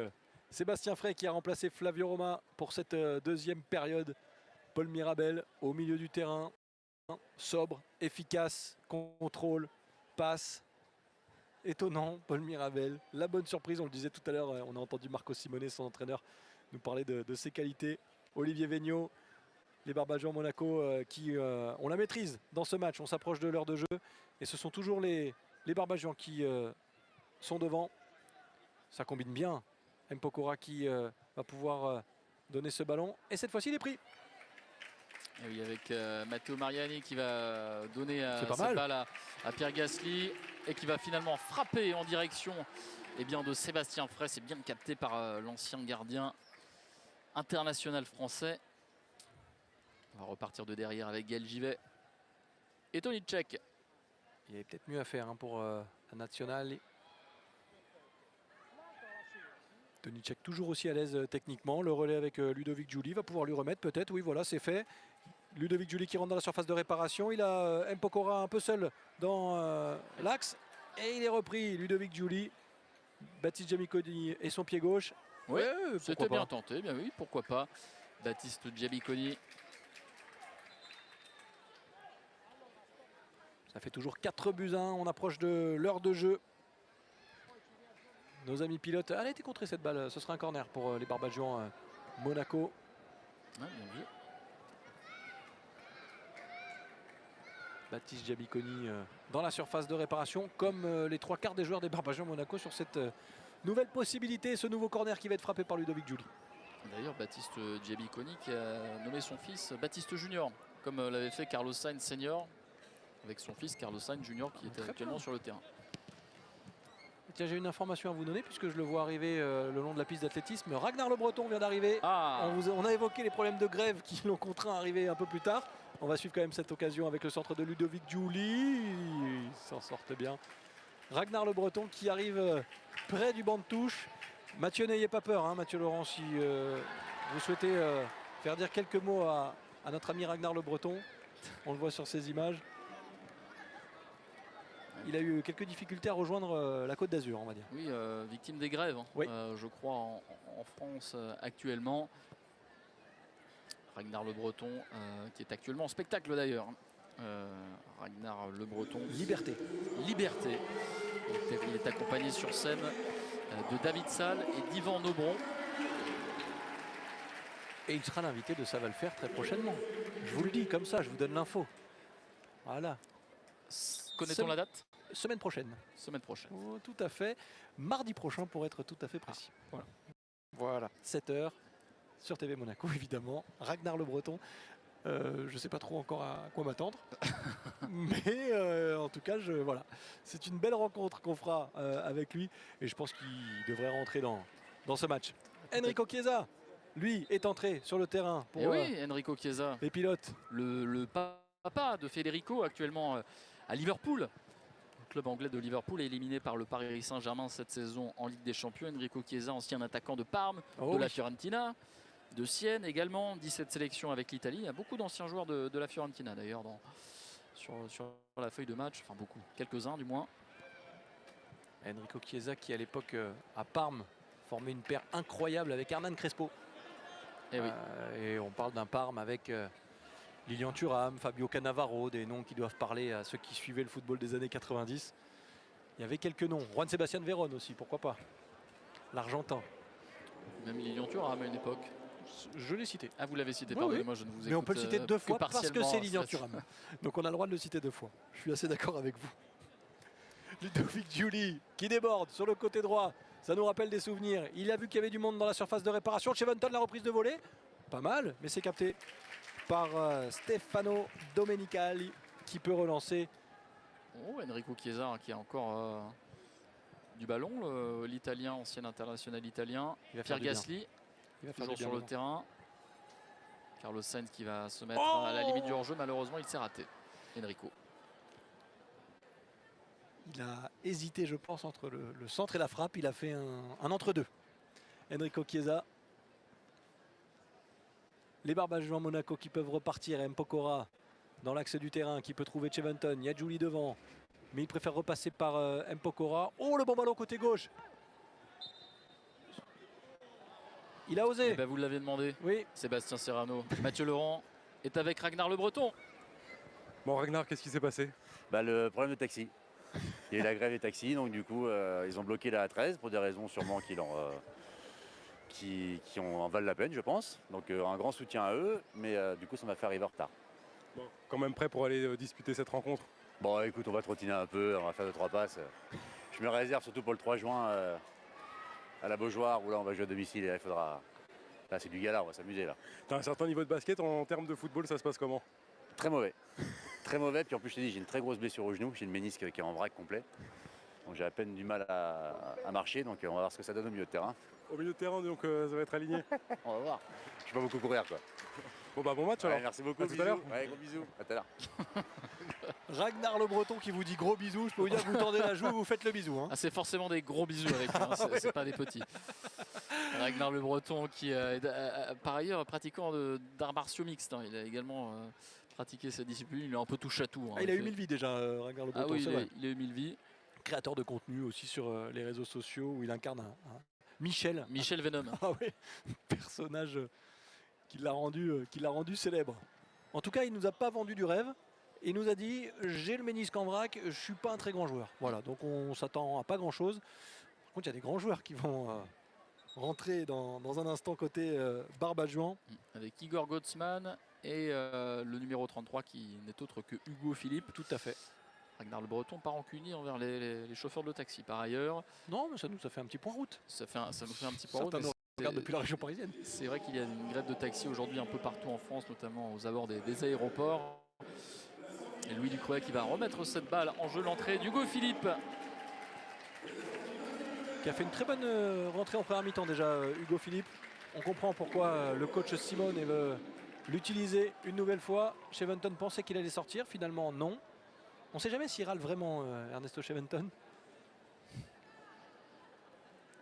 Sébastien Frey qui a remplacé Flavio Roma pour cette deuxième période. Paul Mirabel au milieu du terrain, sobre, efficace, contrôle, passe. Étonnant, Paul Mirabel. La bonne surprise, on le disait tout à l'heure, on a entendu Marco Simone, son entraîneur, nous parler de ses qualités. Olivier Vigneault, les Barbageurs Monaco qui ont la maîtrise dans ce match. On s'approche de l'heure de jeu et ce sont toujours les Barbageurs qui sont devant. Ça combine bien. Mpokora qui va pouvoir donner ce ballon. Et cette fois-ci, il est pris. Et oui, avec Matteo Mariani qui va donner cette balle à Pierre Gasly et qui va finalement frapper en direction de Sébastien Frey. C'est bien capté par l'ancien gardien international français. On va repartir de derrière avec Gaël Givet et Tony Tchek. Il y avait peut-être mieux à faire pour la nationale. Tony Tchek toujours aussi à l'aise techniquement. Le relais avec Ludovic Giuli va pouvoir lui remettre peut-être. Oui, voilà, c'est fait. Ludovic Giuli qui rentre dans la surface de réparation. Il a Mpokora un peu seul dans l'axe. Et il est repris, Ludovic Giuli. Baptiste Giamiconi et son pied gauche. Oui, c'était bien tenté. Bien oui, pourquoi pas. Baptiste Giamiconi. Ça fait toujours 4-1. On approche de l'heure de jeu. Nos amis pilotes. Elle a été contrée cette balle. Ce sera un corner pour les Barbageurs Monaco. Ouais, bien vu. Baptiste Giamiconi dans la surface de réparation, comme les 3/4 des joueurs des Barbageurs Monaco sur cette nouvelle possibilité, ce nouveau corner qui va être frappé par Ludovic Giuli. D'ailleurs, Baptiste Giamiconi qui a nommé son fils Baptiste Junior, comme l'avait fait Carlos Sainz Senior, avec son fils Carlos Sainz Junior qui est actuellement sur le terrain. Tiens, j'ai une information à vous donner puisque je le vois arriver le long de la piste d'athlétisme. Ragnar Le Breton vient d'arriver. On a évoqué les problèmes de grève qui l'ont contraint à arriver un peu plus tard. On va suivre quand même cette occasion avec le centre de Ludovic Giuli. Ils s'en sortent bien. Ragnar Le Breton qui arrive près du banc de touche. Mathieu, n'ayez pas peur, Mathieu Laurent, si vous souhaitez faire dire quelques mots à notre ami Ragnar Le Breton. On le voit sur ces images. Il a eu quelques difficultés à rejoindre la Côte d'Azur, on va dire. Oui, victime des grèves, oui. Je crois, en France actuellement. Ragnar Le Breton, qui est actuellement en spectacle d'ailleurs. Ragnar Le Breton. Liberté. Liberté. Il est accompagné sur scène de David Salle et d'Yvan Nobron. Et il sera l'invité de Ça va le faire très prochainement. Je vous le dis comme ça, je vous donne l'info. Voilà. Connaît-on la date? Semaine prochaine. Semaine prochaine. Oh, tout à fait. Mardi prochain pour être tout à fait précis. Voilà. 7h sur TV Monaco évidemment. Ragnar Le Breton. Je ne sais pas trop encore à quoi m'attendre. Mais en tout cas, voilà. C'est une belle rencontre qu'on fera avec lui. Et je pense qu'il devrait rentrer dans ce match. Enrico Chiesa, lui, est entré sur le terrain pour Enrico Chiesa, les pilotes. Le papa de Federico, actuellement à Liverpool. Le club anglais de Liverpool est éliminé par le Paris Saint-Germain cette saison en Ligue des Champions. Enrico Chiesa, ancien attaquant de Parme, de la Fiorentina, de Sienne également, 17 sélections avec l'Italie. Il y a beaucoup d'anciens joueurs de la Fiorentina d'ailleurs sur la feuille de match, enfin beaucoup, quelques-uns du moins. Enrico Chiesa qui à l'époque à Parme formait une paire incroyable avec Hernan Crespo. Et on parle d'un Parme avec Lilian Thuram, Fabio Cannavaro, des noms qui doivent parler à ceux qui suivaient le football des années 90. Il y avait quelques noms. Juan Sebastián Veron aussi, pourquoi pas. L'Argentin. Même Lilian Thuram à une époque. Je l'ai cité. Ah, vous l'avez cité, Oui, pardonnez-moi, oui. je ne vous écoute. Mais on peut le citer deux fois parce que partiellement, c'est Lilian ça- Thuram. Donc on a le droit de le citer 2 fois. Je suis assez d'accord avec vous. Ludovic Giuli qui déborde sur le côté droit. Ça nous rappelle des souvenirs. Il a vu qu'il y avait du monde dans la surface de réparation. Cheventon, la reprise de volée. Pas mal, mais c'est capté par Stefano Domenicali qui peut relancer. Oh, Enrico Chiesa hein, qui a encore du ballon, l'Italien, ancien international italien. Il va faire Pierre du bien. Gasly, Il va faire toujours du bien, sur le Benoît. terrain. Carlos Sainz qui va se mettre à la limite du hors-jeu. Malheureusement, il s'est raté. Enrico. Il a hésité, je pense, entre le centre et la frappe. Il a fait un entre-deux. Enrico Chiesa. Les Barbages en Monaco qui peuvent repartir. Mpokora dans l'axe du terrain qui peut trouver Cheventon. Il y a Giuli devant. Mais il préfère repasser par Mpokora. Oh, le bon ballon côté gauche. Il a osé. Eh ben, vous l'avez demandé. Oui. Sébastien Serrano. Mathieu Laurent est avec Ragnar Le Breton. Bon, Ragnar, qu'est-ce qui s'est passé? Le problème de taxi. Il y a eu la grève des taxis, donc du coup, ils ont bloqué la A13 pour des raisons sûrement qui en valent la peine, je pense. Donc un grand soutien à eux, mais du coup, ça m'a fait arriver en retard. Bon, quand même prêt pour aller disputer cette rencontre? Bon, écoute, on va trottiner un peu, on va faire 2-3 passes. Je me réserve surtout pour le 3 juin à la Beaujoire, où là, on va jouer à domicile et là, il faudra... Là, c'est du gala, on va s'amuser là. T'as un certain niveau de basket, en termes de football, ça se passe comment? Très mauvais. Très mauvais, puis en plus, je t'ai dit, j'ai une très grosse blessure au genou, j'ai une ménisque qui est en vrac complet. Donc j'ai à peine du mal à marcher, donc on va voir ce que ça donne au milieu de terrain. Au milieu de terrain, donc ça va être aligné. On va voir. Je vais pas beaucoup courir, quoi. Bon, bah, bon match alors. Ouais, merci beaucoup, À tout à bisous. l'heure. Ouais, gros bisous, à tout à l'heure. Ragnar Le Breton qui vous dit gros bisous. Je peux vous dire que vous tendez la joue et vous faites le bisou. Hein. Ah, c'est forcément des gros bisous avec lui, hein, c'est pas des petits. Ragnar Le Breton qui est par ailleurs pratiquant d'arts martiaux mixtes. Hein. Il a également pratiqué cette discipline. Il est un peu touche à tout. Hein, Ah, il a eu 1000 vies déjà, Ragnar Le Breton. Ah oui, c'est vrai. il a eu 1000 vies. Créateur de contenu aussi sur les réseaux sociaux où il incarne un Michel. Michel Venom. Ah oui, personnage qui l'a rendu célèbre. En tout cas, il nous a pas vendu du rêve. Il nous a dit j'ai le ménisque en vrac, je suis pas un très grand joueur. Voilà, donc on s'attend à pas grand chose. Par contre, il y a des grands joueurs qui vont rentrer dans un instant côté Barbajuan. Avec Igor Gottsman et le numéro 33 qui n'est autre que Hugo Philippe. Tout à fait. Ragnar Le Breton pas rancunier envers les chauffeurs de taxi par ailleurs. Non, mais ça nous a fait un petit point route. Ça nous fait un petit point route. Certains mais nous regardent depuis la région parisienne. C'est vrai qu'il y a une grève de taxi aujourd'hui un peu partout en France, notamment aux abords des aéroports. Et Louis Ducroix qui va remettre cette balle en jeu, l'entrée d'Hugo Philippe. Qui a fait une très bonne rentrée en première mi-temps déjà, Hugo Philippe. On comprend pourquoi le coach Simone veut l'utiliser une nouvelle fois. Cheventon pensait qu'il allait sortir, finalement non. On ne sait jamais s'il râle vraiment Ernesto Cheventon.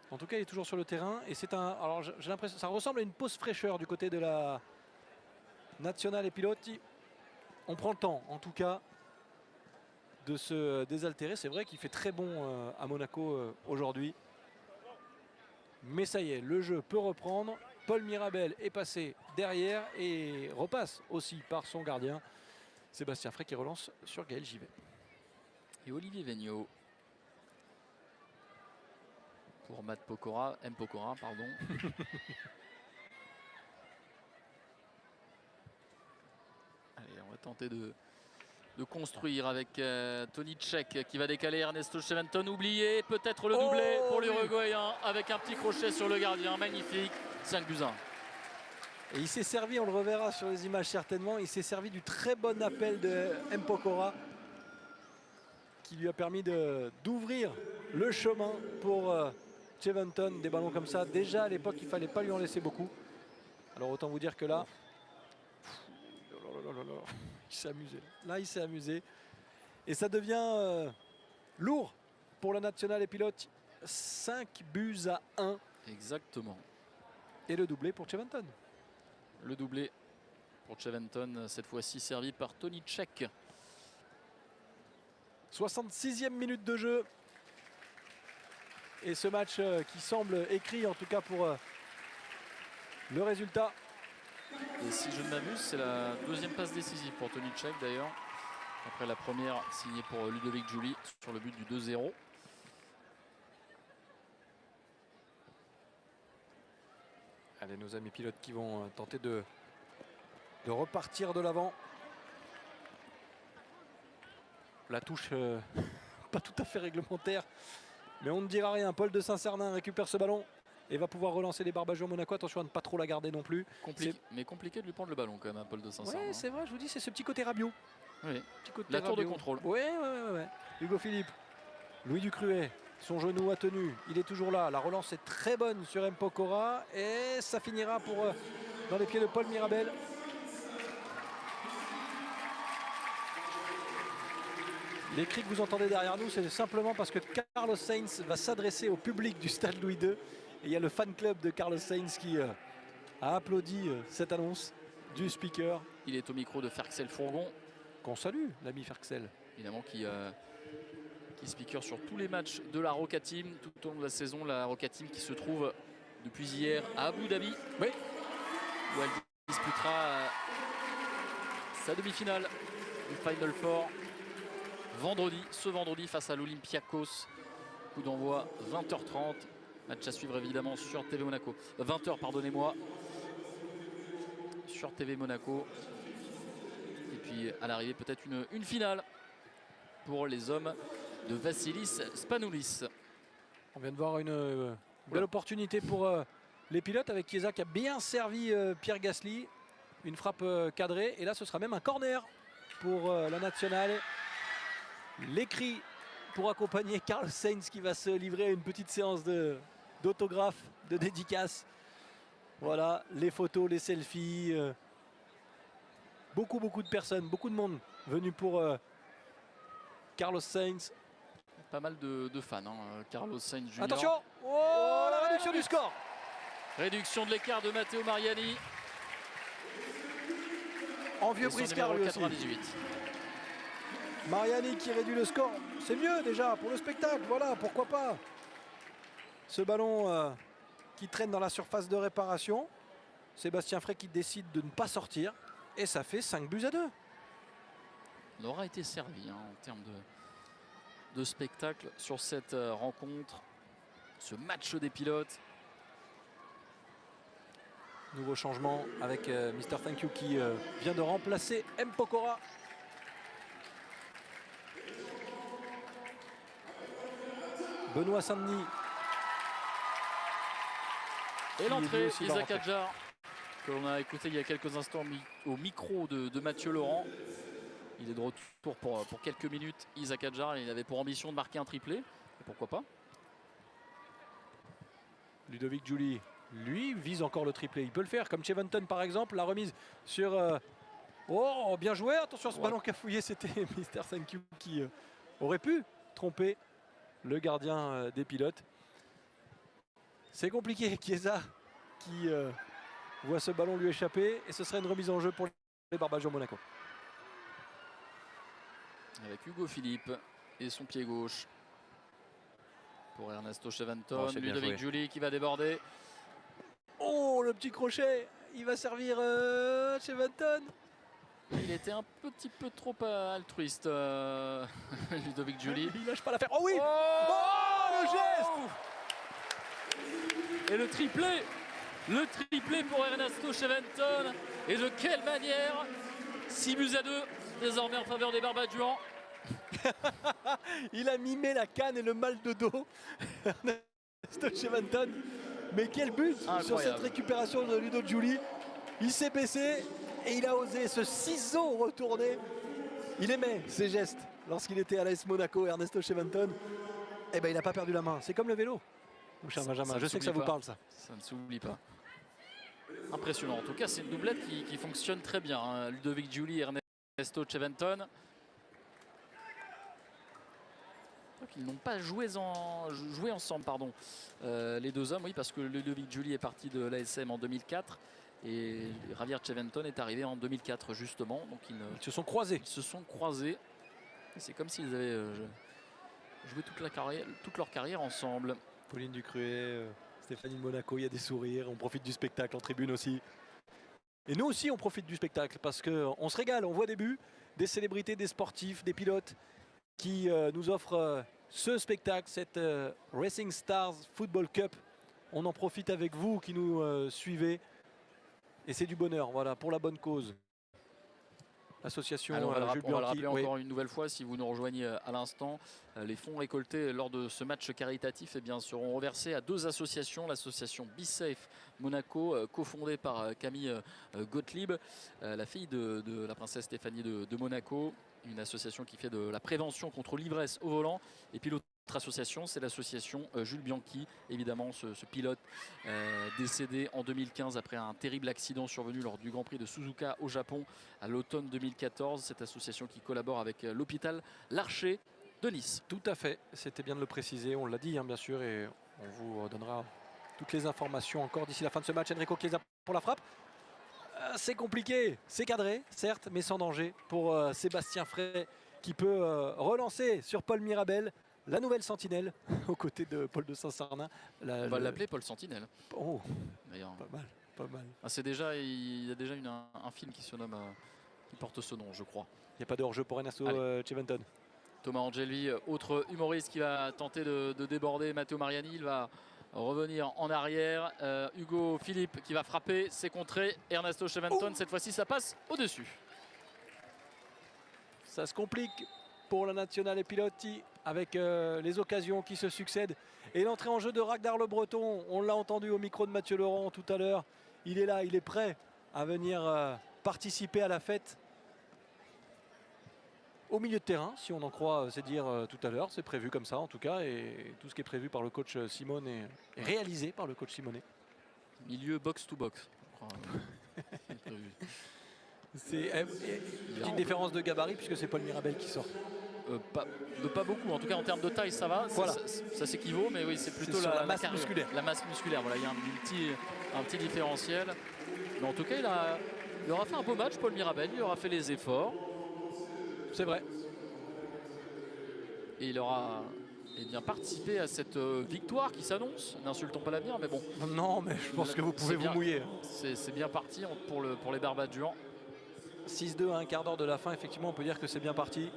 En tout cas, il est toujours sur le terrain et c'est un. Alors j'ai l'impression, ça ressemble à une pause fraîcheur du côté de la Nazionale Piloti. On prend le temps, en tout cas, de se désaltérer. C'est vrai qu'il fait très bon à Monaco aujourd'hui. Mais ça y est, le jeu peut reprendre. Paul Mirabel est passé derrière et repasse aussi par son gardien. Sébastien Frey qui relance sur Gaël Givet. Et Olivier Vigneault. Pour Mpokora, pardon. Allez, on va tenter de construire avec Tony Cech qui va décaler Ernesto Cheventon. Oublié, peut-être le doublé pour l'Uruguayen avec un petit crochet sur le gardien. Magnifique, 5-1. Et il s'est servi, on le reverra sur les images certainement, il s'est servi du très bon appel de Mpokora qui lui a permis d'ouvrir le chemin pour Cheventon. Des ballons comme ça, déjà à l'époque il ne fallait pas lui en laisser beaucoup. Alors autant vous dire que là, il s'est amusé. Là il s'est amusé. Et ça devient lourd pour la Nazionale Piloti. 5-1. Exactement. Et le doublé pour Cheventon. Le doublé pour Cheventon, cette fois-ci servi par Tony Cech. 66e minute de jeu. Et ce match qui semble écrit en tout cas pour le résultat. Et si je ne m'abuse, c'est la deuxième passe décisive pour Tony Cech d'ailleurs. Après la première signée pour Ludovic Giuli sur le but du 2-0. Allez, nos amis pilotes qui vont tenter de repartir de l'avant. La touche pas tout à fait réglementaire, mais on ne dira rien. Paul de Saint-Cernin récupère ce ballon et va pouvoir relancer les Barbagians Monaco. Attention à ne pas trop la garder non plus. Mais compliqué de lui prendre le ballon quand même à Paul de Saint-Cernin. Ouais, c'est vrai, je vous dis, c'est ce petit côté Rabiot. Oui. Petit côté La tour de Rabiot. contrôle. Ouais. Hugo Philippe, Louis Ducruet, son genou a tenu, il est toujours là. La relance est très bonne sur M. Pokora et ça finira dans les pieds de Paul Mirabel. Les cris que vous entendez derrière nous, c'est simplement parce que Carlos Sainz va s'adresser au public du stade Louis II. Et il y a le fan club de Carlos Sainz qui a applaudi cette annonce du speaker. Il est au micro de Ferxel Fourgon. Qu'on salue, l'ami Ferxel. Évidemment qui speaker sur tous les matchs de la Roca Team tout au long de la saison. La Roca Team qui se trouve depuis hier à Abu Dhabi. Oui. Où elle disputera sa demi-finale du Final Four. Ce vendredi face à l'Olympiakos. Coup d'envoi 20h30. Match à suivre évidemment sur TV Monaco. 20h, pardonnez-moi. Sur TV Monaco. Et puis à l'arrivée peut-être une finale pour les hommes de Vassilis Spanoulis. On vient de voir une belle opportunité pour les pilotes avec Chiesa qui a bien servi Pierre Gasly. Une frappe cadrée. Et là ce sera même un corner pour la nationale. Les cris pour accompagner Carlos Sainz qui va se livrer à une petite séance d'autographe, de dédicace. Voilà, les photos, les selfies. Beaucoup de personnes, beaucoup de monde venu pour Carlos Sainz. Pas mal de fans, hein. Carlos Sainz Junior. Attention, oh, la réduction du score. Réduction de l'écart de Matteo Mariani. En vieux briscard lui aussi. 98. Mariani qui réduit le score, c'est mieux déjà pour le spectacle, voilà, pourquoi pas. Ce ballon qui traîne dans la surface de réparation. Sébastien Frey qui décide de ne pas sortir. Et ça fait 5-2. On aura été servi en termes de spectacle sur cette rencontre. Ce match des pilotes. Nouveau changement avec Mr. Thank You qui vient de remplacer M. Pokora. Benoît Saint-Denis. Et l'entrée, Isaac Adjar, que l'on a écouté il y a quelques instants au micro de Mathieu Laurent. Il est de retour pour quelques minutes. Isaac Adjar, il avait pour ambition de marquer un triplé. Et pourquoi pas? Ludovic Giuli, lui, vise encore le triplé. Il peut le faire, comme Cheventon par exemple. La remise sur... Oh, bien joué. Attention, ce ballon cafouillé, c'était Mr. Thank You qui aurait pu tromper le gardien des pilotes. C'est compliqué. Chiesa qui voit ce ballon lui échapper. Et ce serait une remise en jeu pour les Barbagians Monaco. Avec Hugo Philippe et son pied gauche. Pour Ernesto Cheventon. Oh, Ludovic Giuli qui va déborder. Oh, le petit crochet. Il va servir Cheventon. Il était un petit peu trop altruiste, Ludovic Giuli. Il lâche pas l'affaire. Oh oui, oh, le geste. Et le triplé pour Ernesto Cheventon. Et de quelle manière? 6-2 désormais en faveur des Barbagians. Il a mimé la canne et le mal de dos. Ernesto Cheventon. Mais quel but sur cette récupération de Ludo Giuli. Il s'est baissé et il a osé ce ciseau retourné. Il aimait ces gestes lorsqu'il était à l'AS Monaco, Ernesto Cheventon. Eh ben, il n'a pas perdu la main. C'est comme le vélo, mon cher Benjamin. Je sais que ça vous parle, ça. Ça ne s'oublie pas. Impressionnant. En tout cas, c'est une doublette qui fonctionne très bien, hein. Ludovic Giuli et Ernesto Cheventon. Donc, ils n'ont pas joué ensemble, pardon. Les deux hommes, oui, parce que Ludovic Giuli est parti de l'ASM en 2004 et Javier Cheventon est arrivé en 2004 justement. Donc ils se sont croisés. Ils se sont croisés. C'est comme s'ils avaient joué toute leur carrière ensemble. Pauline Ducruet, Stéphanie de Monaco, il y a des sourires. On profite du spectacle en tribune aussi. Et nous aussi, on profite du spectacle parce qu'on se régale. On voit des buts, des célébrités, des sportifs, des pilotes qui nous offrent ce spectacle, cette Racing Stars Football Cup On en profite avec vous qui nous suivez. Et c'est du bonheur, voilà, pour la bonne cause. L'association on va Jules le rappeler Bianchi, encore une nouvelle fois, si vous nous rejoignez à l'instant, les fonds récoltés lors de ce match caritatif seront reversés à 2 associations. L'association Be Safe Monaco, cofondée par Camille Gottlieb, la fille de la princesse Stéphanie de Monaco, une association qui fait de la prévention contre l'ivresse au volant. Et puis l'autre association, c'est l'association Jules Bianchi, évidemment ce pilote décédé en 2015 après un terrible accident survenu lors du Grand Prix de Suzuka au Japon à l'automne 2014. Cette association qui collabore avec l'hôpital Larcher de Nice. Tout à fait, c'était bien de le préciser, on l'a dit bien sûr, et on vous donnera toutes les informations encore d'ici la fin de ce match. Enrico Chiesa pour la frappe. C'est compliqué, c'est cadré, certes, mais sans danger pour Sébastien Frey qui peut relancer sur Paul Mirabel. La nouvelle sentinelle aux côtés de Paul de Saint-Sarnin. On va l'appeler Paul Sentinelle. Oh, d'ailleurs. Pas mal. Il y a déjà un film qui se nomme, qui porte ce nom, je crois. Il n'y a pas de hors-jeu pour Renato Ceventon. Thomas Angeli, autre humoriste qui va tenter de déborder Matteo Mariani. Il va revenir en arrière. Hugo Philippe qui va frapper, c'est contré. Ernesto Ceventon, cette fois-ci, ça passe au-dessus. Ça se complique pour la Nazionale Pilotti avec les occasions qui se succèdent. Et l'entrée en jeu de Ragnar Le Breton, on l'a entendu au micro de Mathieu Laurent tout à l'heure. Il est là, il est prêt à venir participer à la fête. Au milieu de terrain, si on en croit c'est dire tout à l'heure, c'est prévu comme ça en tout cas. Et tout ce qui est prévu par le coach Simone est réalisé par le coach Simone. Milieu box-to-box. C'est une petite différence de gabarit puisque c'est Paul Mirabel qui sort. Pas beaucoup, en tout cas en termes de taille ça va, voilà. ça s'équivaut, mais oui c'est plutôt la masse musculaire. La masse musculaire, voilà, il y a un petit différentiel. Mais en tout cas il aura fait un beau match, Paul Mirabel, il aura fait les efforts. C'est vrai. Et il aura bien participé à cette victoire qui s'annonce. N'insultons pas l'avenir, mais bon. Non, mais je pense que vous pouvez vous mouiller. C'est bien parti pour les Barbatuans. 6-2 à un quart d'heure de la fin, effectivement on peut dire que c'est bien parti.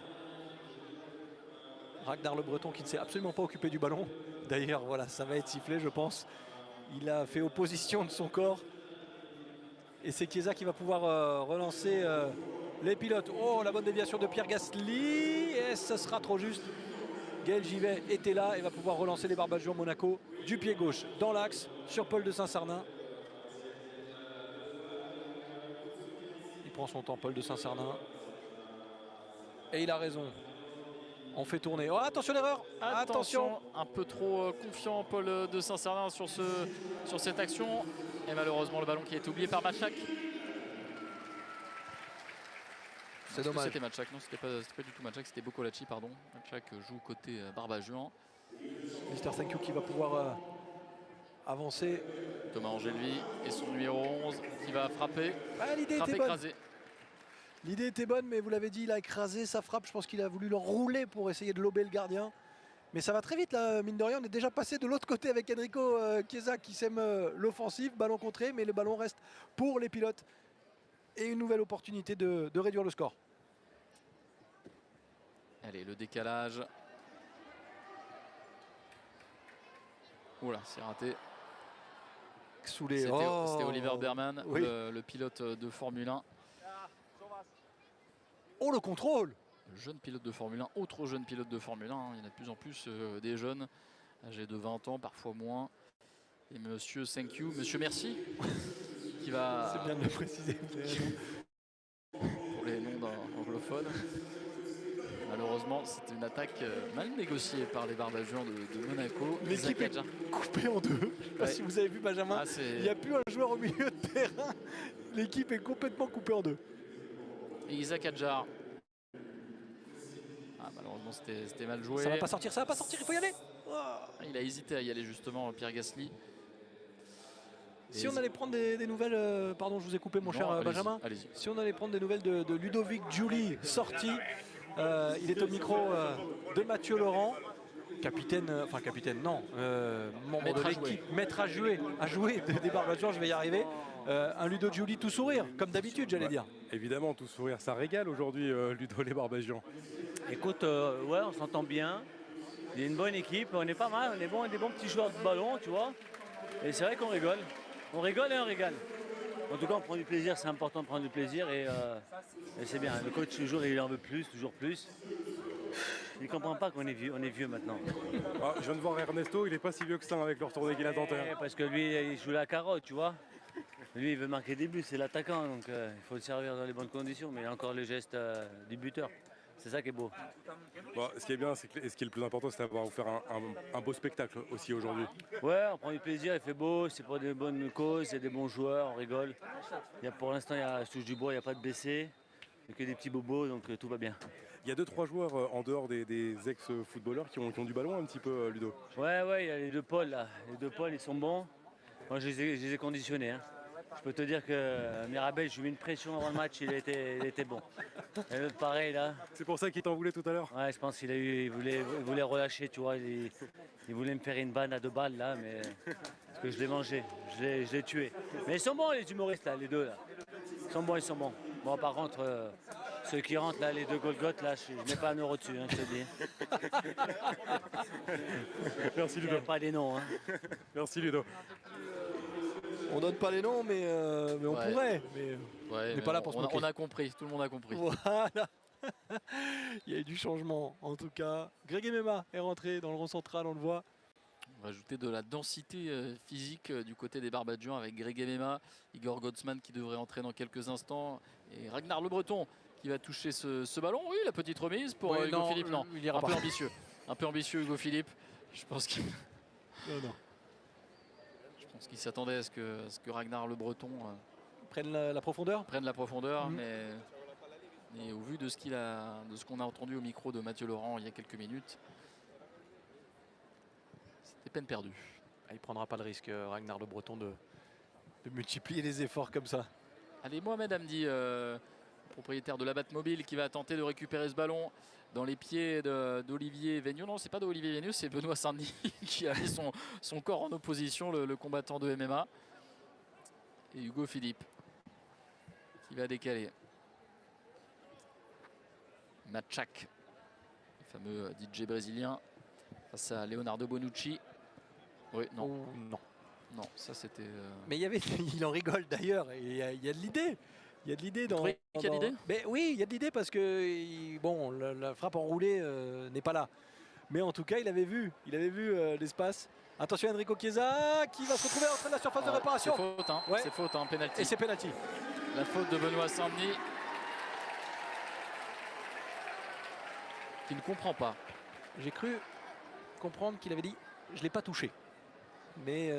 Ragnar Le Breton qui ne s'est absolument pas occupé du ballon. D'ailleurs, voilà, ça va être sifflé, je pense. Il a fait opposition de son corps. Et c'est Chiesa qui va pouvoir relancer les pilotes. Oh, la bonne déviation de Pierre Gasly. Et ce sera trop juste. Gaël Givet était là et va pouvoir relancer les Barbagians Monaco du pied gauche dans l'axe sur Paul de Saint-Sarnin. Il prend son temps, Paul de Saint-Sarnin. Et il a raison. On fait tourner. Oh, attention l'erreur. Attention. Un peu trop confiant Paul de Saint-Sarnin sur cette action. Et malheureusement le ballon qui est oublié par Matchak. C'est dommage. C'était Matchak, non, c'était pas du tout Matchak, c'était Boccolacci, pardon. Matchak joue côté Barbagian. Mister Thank You qui va pouvoir avancer. Thomas Angelvi et son numéro 11 qui va frapper. L'idée était bonne. L'idée était bonne, mais vous l'avez dit, il a écrasé sa frappe. Je pense qu'il a voulu le rouler pour essayer de lober le gardien. Mais ça va très vite là, mine de rien. On est déjà passé de l'autre côté avec Enrico Chiesa qui sème l'offensive. Ballon contré, mais le ballon reste pour les pilotes. Et une nouvelle opportunité de réduire le score. Allez, le décalage. Oula, c'est raté. C'était Oliver Berman, oui. le pilote de Formule 1. Oh, le contrôle! Jeune pilote de Formule 1, autre jeune pilote de Formule 1. Il y en a de plus en plus des jeunes, âgés de 20 ans, parfois moins. Et monsieur Thank You, monsieur Merci, qui va... C'est bien de le préciser. Pour les noms anglophones. Malheureusement, c'était une attaque mal négociée par les Barbagians de Monaco. L'équipe est coupée en deux. Je ne sais pas si vous avez vu, Benjamin. Il n'y a plus un joueur au milieu de terrain. L'équipe est complètement coupée en deux. Et Isaac Adjar. Malheureusement, c'était mal joué. Ça va pas sortir, il faut y aller. Il a hésité à y aller justement, Pierre Gasly. Si on allait prendre des nouvelles, pardon, je vous ai coupé mon cher Benjamin. Si on allait prendre des nouvelles de Ludovic Giuli, sorti, il est au micro de Mathieu Laurent, membre de l'équipe, maître à jouer des Barbagians, je vais y arriver. Un Ludo Giuli tout sourire, comme d'habitude, j'allais dire. Évidemment, tout sourire, ça régale aujourd'hui, Ludo les Barbagians. Écoute, ouais, on s'entend bien. Il y a une bonne équipe, on est pas mal, on est des bons petits joueurs de ballon, tu vois. Et c'est vrai qu'on rigole. On rigole et on régale. En tout cas, on prend du plaisir, c'est important de prendre du plaisir et c'est bien. Le coach, toujours, il en veut plus, toujours plus. Il ne comprend pas qu'on est vieux maintenant. Ah, je viens de voir Ernesto, il n'est pas si vieux que ça avec le retour des guilles dentaires. Parce que lui, il joue la carotte, tu vois. Lui, il veut marquer des buts, c'est l'attaquant, donc il faut le servir dans les bonnes conditions, mais il a encore le geste du buteur. C'est ça qui est beau. Bon, ce qui est bien, et ce qui est le plus important, c'est d'avoir offert un beau spectacle aussi aujourd'hui. Ouais, on prend du plaisir, il fait beau, c'est pour des bonnes causes, il y a des bons joueurs, on rigole. Pour l'instant, je touche du bois, il n'y a pas de blessés, il n'y a que des petits bobos, donc tout va bien. Il y a 2-3 joueurs en dehors des ex-footballeurs qui ont du ballon un petit peu, Ludo. Ouais, il y a les deux pôles là. Les deux pôles, ils sont bons. Moi, je les ai conditionnés. Hein. Je peux te dire que Mirabel, je lui ai mis une pression avant le match, il était bon. Et l'autre, pareil là. C'est pour ça qu'il t'en voulait tout à l'heure. Ouais, je pense qu'il voulait relâcher, tu vois. Il voulait me faire une banne à 2 balles là, mais parce que je l'ai mangé, je l'ai tué. Mais ils sont bons les humoristes là, les deux là. Ils sont bons. Bon, par contre, ceux qui rentrent là, les deux Golgoth là, je mets pas un euro dessus, hein, je te dis. Merci Ludo. Pas des noms. Hein. Merci Ludo. On donne pas les noms, mais on pourrait. Mais Ouais, on n'est pas là pour se moquer. On a compris, tout le monde a compris. Voilà. Il y a eu du changement, en tout cas. Greg Emema est rentré dans le rond central, on le voit. On va ajouter de la densité physique du côté des Barbadians avec Greg Emema, Igor Godsman qui devrait entrer dans quelques instants et Ragnar Le Breton qui va toucher ce ballon. Oui, la petite remise pour Hugo Philippe. Non, il ira un pas. peu ambitieux. Un peu ambitieux Hugo Philippe. Je pense qu'il qu'il s'attendait à ce que Ragnar Le Breton prenne la profondeur. Mais au vu de ce qu'on a entendu au micro de Mathieu Laurent il y a quelques minutes, c'était peine perdue. Il ne prendra pas le risque, Ragnar Le Breton, de multiplier les efforts comme ça. Allez, Mohamed Hamdi, propriétaire de la Batmobile, qui va tenter de récupérer ce ballon dans les pieds d'Olivier Vénieux. Non, c'est pas d'Olivier Vénieux, c'est Benoît Saint-Denis qui a mis son corps en opposition, le combattant de MMA. Et Hugo Philippe qui va décaler. Matchak, le fameux DJ brésilien, face à Leonardo Bonucci. Oui, non. Non. Non, ça c'était... Mais il en rigole d'ailleurs, il y a de l'idée. Il y a de l'idée dans... Oui, il y a de l'idée ? Mais oui, il y a de l'idée parce que bon, la frappe enroulée n'est pas là. Mais en tout cas, il avait vu l'espace. Attention Enrico Chiesa qui va se retrouver en train de la surface de réparation. C'est faute, hein, ouais. C'est faute, hein, penalty. Et c'est penalty. La faute de Benoît Saint-Denis qui ne comprend pas. J'ai cru comprendre qu'il avait dit je ne l'ai pas touché. Mais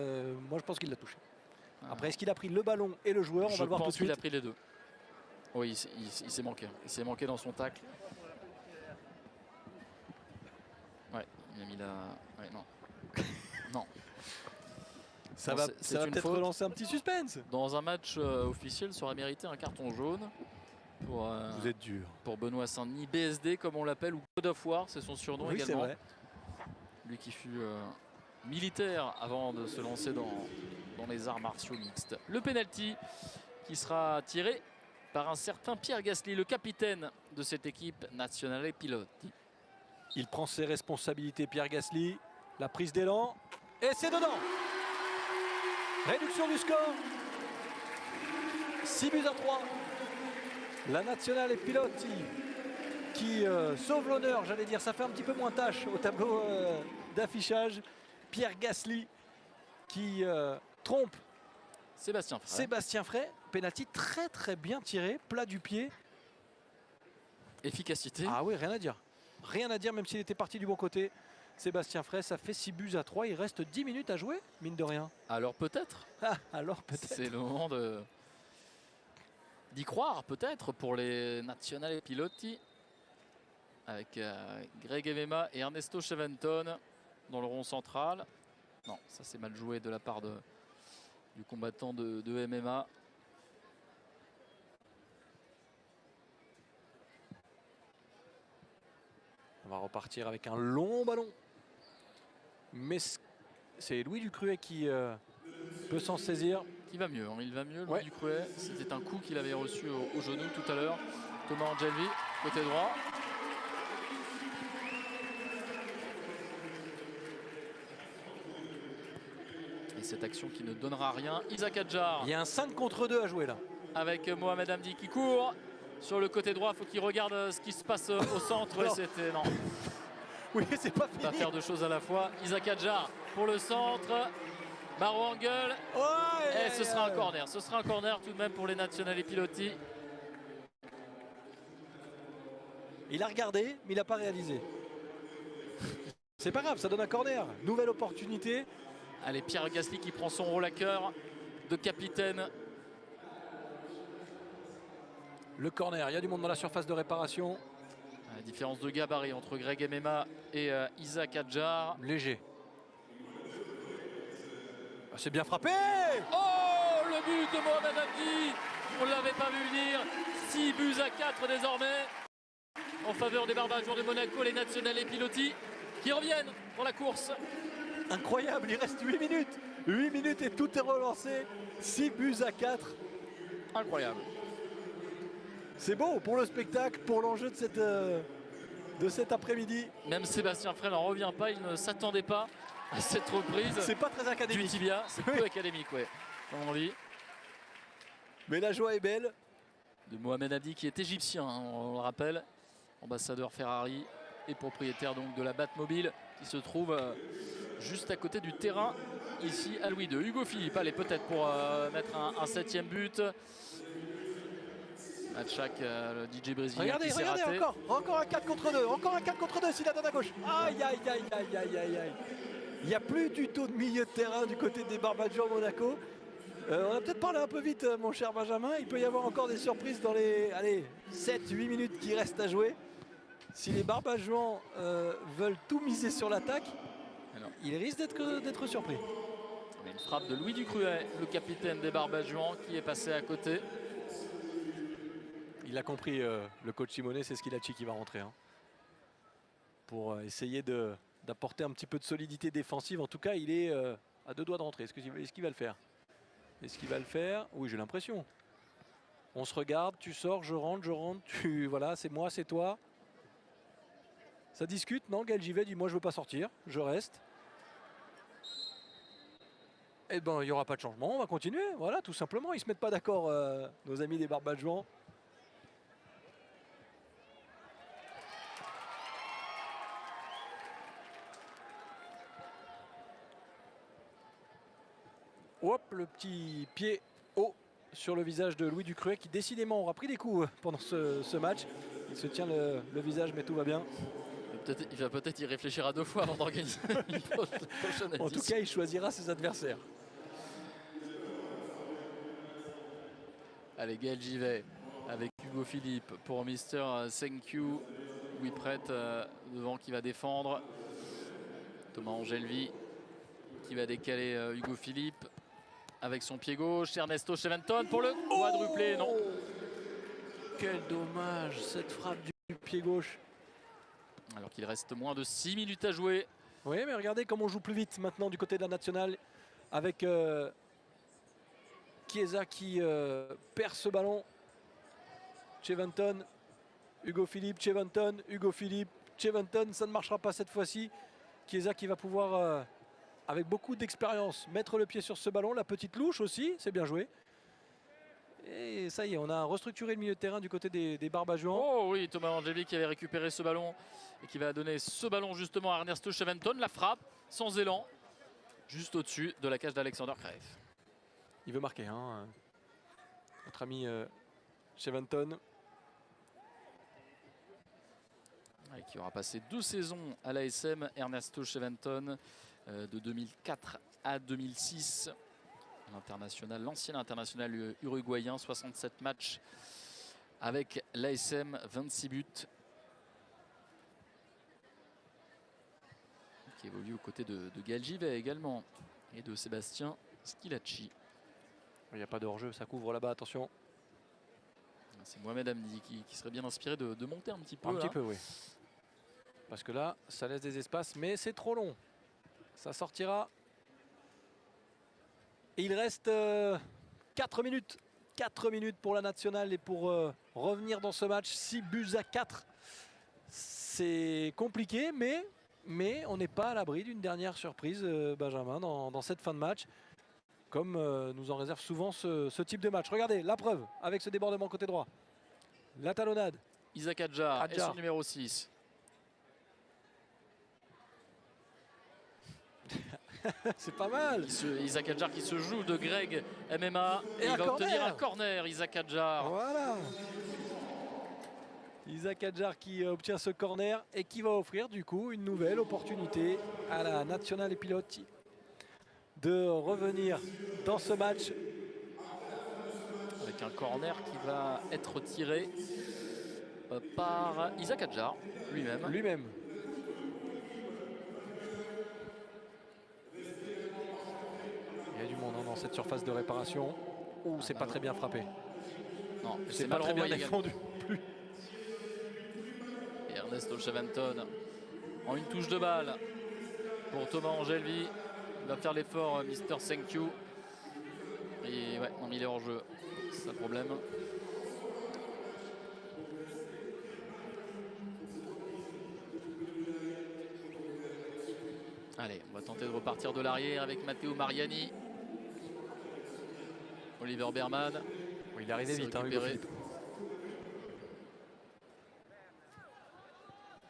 moi je pense qu'il l'a touché. Après, est-ce qu'il a pris le ballon et le joueur? On va le voir tout de suite. Je pense qu'il a pris les deux. Oui, il s'est manqué. Il s'est manqué dans son tacle. Ouais, il a mis la... Ouais, non. Non. Ça va peut-être relancer un petit suspense. Dans un match officiel, ça aurait mérité un carton jaune. Vous êtes dur. Pour Benoît Saint-Denis, BSD comme on l'appelle, ou God of War, c'est son surnom oui, également. Vrai. Lui qui fut militaire avant de se lancer dans les arts martiaux mixtes. Le penalty qui sera tiré par un certain Pierre Gasly, le capitaine de cette équipe nationale et pilote. Il prend ses responsabilités, Pierre Gasly. La prise d'élan. Et c'est dedans. Réduction du score. 6-3. La nationale et pilote qui sauve l'honneur, j'allais dire. Ça fait un petit peu moins tâche au tableau d'affichage. Pierre Gasly qui trompe Sébastien Frey. Penalty très très bien tiré, plat du pied. Efficacité. Ah oui, rien à dire. Rien à dire, même s'il était parti du bon côté. Sébastien Frey, ça fait 6-3. Il reste 10 minutes à jouer, mine de rien. Alors peut-être. Alors peut-être. C'est le moment d'y croire, peut-être, pour les Nazionale Piloti. Avec Greg Emema et Ernesto Cheventon dans le rond central. Non, ça c'est mal joué de la part du combattant de MMA. On va repartir avec un long ballon. Mais c'est Louis Ducruet qui peut s'en saisir. Il va mieux, hein, il va mieux, Louis Ducruet. C'était un coup qu'il avait reçu au genou tout à l'heure. Thomas Angelvi, côté droit. Et Et cette action qui ne donnera rien. Isaac Adjar. Il y a un 5 contre 2 à jouer là. Avec Mohamed Hamdi qui court. Sur le côté droit, il faut qu'il regarde ce qui se passe au centre. Et c'était non. Oui, c'est pas fini. Pas faire deux choses à la fois. Isaac Adjar pour le centre. Maro Angel. Et ce sera un corner. Ce sera un corner tout de même pour les Nazionali Piloti. Il a regardé, mais il n'a pas réalisé. C'est pas grave, ça donne un corner. Nouvelle opportunité. Allez, Pierre Gasly qui prend son rôle à cœur de capitaine. Le corner, il y a du monde dans la surface de réparation. La différence de gabarit entre Greg Emema et Isaac Adjar. Léger. Ah, c'est bien frappé. Oh, le but de Mohamed Hamdi. On ne l'avait pas vu venir. 6 buts à 4 désormais. En faveur des Barbagians de Monaco, les Nazionali Piloti qui reviennent pour la course. Incroyable, il reste 8 minutes. 8 minutes et tout est relancé. 6 buts à 4. Incroyable. C'est beau pour le spectacle, pour l'enjeu de cet après-midi. Même Sébastien Frey n'en revient pas, il ne s'attendait pas à cette reprise. C'est pas très académique. Du tibia, c'est peu académique, ouais, comme on dit. Mais la joie est belle. De Mohamed Hamdi qui est égyptien, hein, on le rappelle. Ambassadeur Ferrari et propriétaire donc de la Batmobile qui se trouve juste à côté du terrain ici à Louis II. Hugo Philippe, allez peut-être pour mettre un 7e but. Matchak, le DJ brésilien qui s'est raté. Encore un 4 contre 2, encore un 4 contre 2 s'il la donne à gauche. Aïe aïe aïe aïe aïe aïe aïe. Il n'y a plus du tout de milieu de terrain du côté des Barbagians Monaco. On a peut-être parlé un peu vite mon cher Benjamin. Il peut y avoir encore des surprises dans les 7-8 minutes qui restent à jouer. Si les Barbagians veulent tout miser sur l'attaque, il risque d'être surpris. Une frappe de Louis Ducruet, le capitaine des Barbagians qui est passé à côté. Il a compris, le coach Simonet, c'est Schilacci qui va rentrer. Hein, pour essayer d'apporter un petit peu de solidité défensive. En tout cas, il est à 2 doigts de rentrer. Est-ce qu'il va le faire? Est-ce qu'il va le faire? Oui, j'ai l'impression. On se regarde, tu sors, je rentre, voilà, c'est moi, c'est toi. Ça discute, non? Gaël Givet dit moi je veux pas sortir, je reste. Eh ben il n'y aura pas de changement, on va continuer, voilà, tout simplement. Ils se mettent pas d'accord, nos amis des Barbagians. Hop, le petit pied haut sur le visage de Louis Ducruet qui décidément aura pris des coups pendant ce match. Il se tient le visage mais tout va bien. Il va peut-être y réfléchir à 2 fois avant d'organiser une prochaine En tout cas, il choisira ses adversaires. Allez, Gaël Givet avec Hugo Philippe pour Mister Thank You. Louis Prête devant qui va défendre. Thomas Angelvi qui va décaler Hugo Philippe avec son pied gauche. Ernesto Cheventon pour le quadruplé, non. Quel dommage, cette frappe du pied gauche. Alors qu'il reste moins de 6 minutes à jouer. Oui, mais regardez comme on joue plus vite maintenant du côté de la nationale avec Chiesa qui perd ce ballon. Cheventon, Hugo Philippe, Cheventon, Hugo Philippe, Cheventon. Ça ne marchera pas cette fois-ci. Chiesa qui va pouvoir, avec beaucoup d'expérience, mettre le pied sur ce ballon. La petite louche aussi, c'est bien joué. Et ça y est, on a restructuré le milieu de terrain du côté des Barbagians. Oh oui, Thomas Angeli qui avait récupéré ce ballon et qui va donner ce ballon justement à Ernesto Cheventon. La frappe sans élan, juste au-dessus de la cage d'Alexander Kraev. Il veut marquer, hein, notre ami Cheventon. Qui aura passé 2 saisons à l'ASM, Ernesto Cheventon, de 2004 à 2006. L'ancien international uruguayen, 67 matchs avec l'ASM, 26 buts. Qui évolue aux côtés de Gaël Givet également et de Sébastien Schilacci. Il n'y a pas de hors-jeu, ça couvre là-bas, attention. C'est Mohamed Hamdi qui serait bien inspiré de monter un petit peu. Un petit peu, oui. Parce que là, ça laisse des espaces, mais c'est trop long. Ça sortira. Et il reste 4 minutes. 4 minutes pour la nationale et pour revenir dans ce match. 6 buts à 4. C'est compliqué, mais on n'est pas à l'abri d'une dernière surprise, Benjamin, dans cette fin de match. comme nous en réserve souvent ce type de match. Regardez, la preuve avec ce débordement côté droit. La talonnade. Isaac Adjar et Adjar. son numéro 6. C'est pas mal. Isaac Adjar qui se joue de Greg MMA. Et Et un il va obtenir corner. un corner, Isaac Adjar. Voilà. Isaac Adjar qui obtient ce corner et qui va offrir du coup une nouvelle opportunité à la Nazionale Piloti de revenir dans ce match. Avec un corner qui va être tiré par Isaac Adjar lui-même. Lui-même. Il y a du monde dans cette surface de réparation. Ouh, c'est pas très bien frappé. Non, C'est pas mal très bien renvoyé défendu. Et Ernesto Cheventon en une touche de balle pour Thomas Angelvi. Il va faire l'effort, Mr. Thank you. Et ouais, non, il est hors jeu. C'est un problème. Allez, on va tenter de repartir de l'arrière avec Matteo Mariani. Oliver Berman. Il est arrivé C'est vite, hein, Hugo récupéré. Philippe.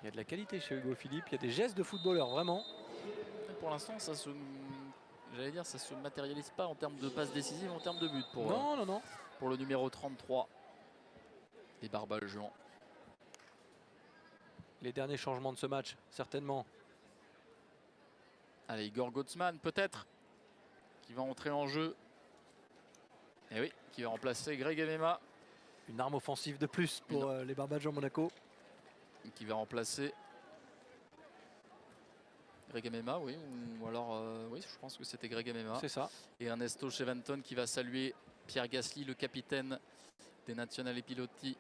Il y a de la qualité chez Hugo Philippe, il y a des gestes de footballeur, vraiment. Pour l'instant, ça se, j'allais dire, ça se matérialise pas en termes de passes décisives, en termes de but pour, Non. pour le numéro 33 des Barbages-Jean. Les derniers changements de ce match, certainement. Allez, Igor Gottsman peut-être, qui va entrer en jeu. Et oui, qui va remplacer Greg Emema. Une arme offensive de plus pour les Barbages Monaco. Qui va remplacer Greg Emema, oui, ou alors, oui, je pense que c'était Greg Emema. C'est ça. Et Ernesto Cheventon qui va saluer Pierre Gasly, le capitaine des Nazionale Piloti.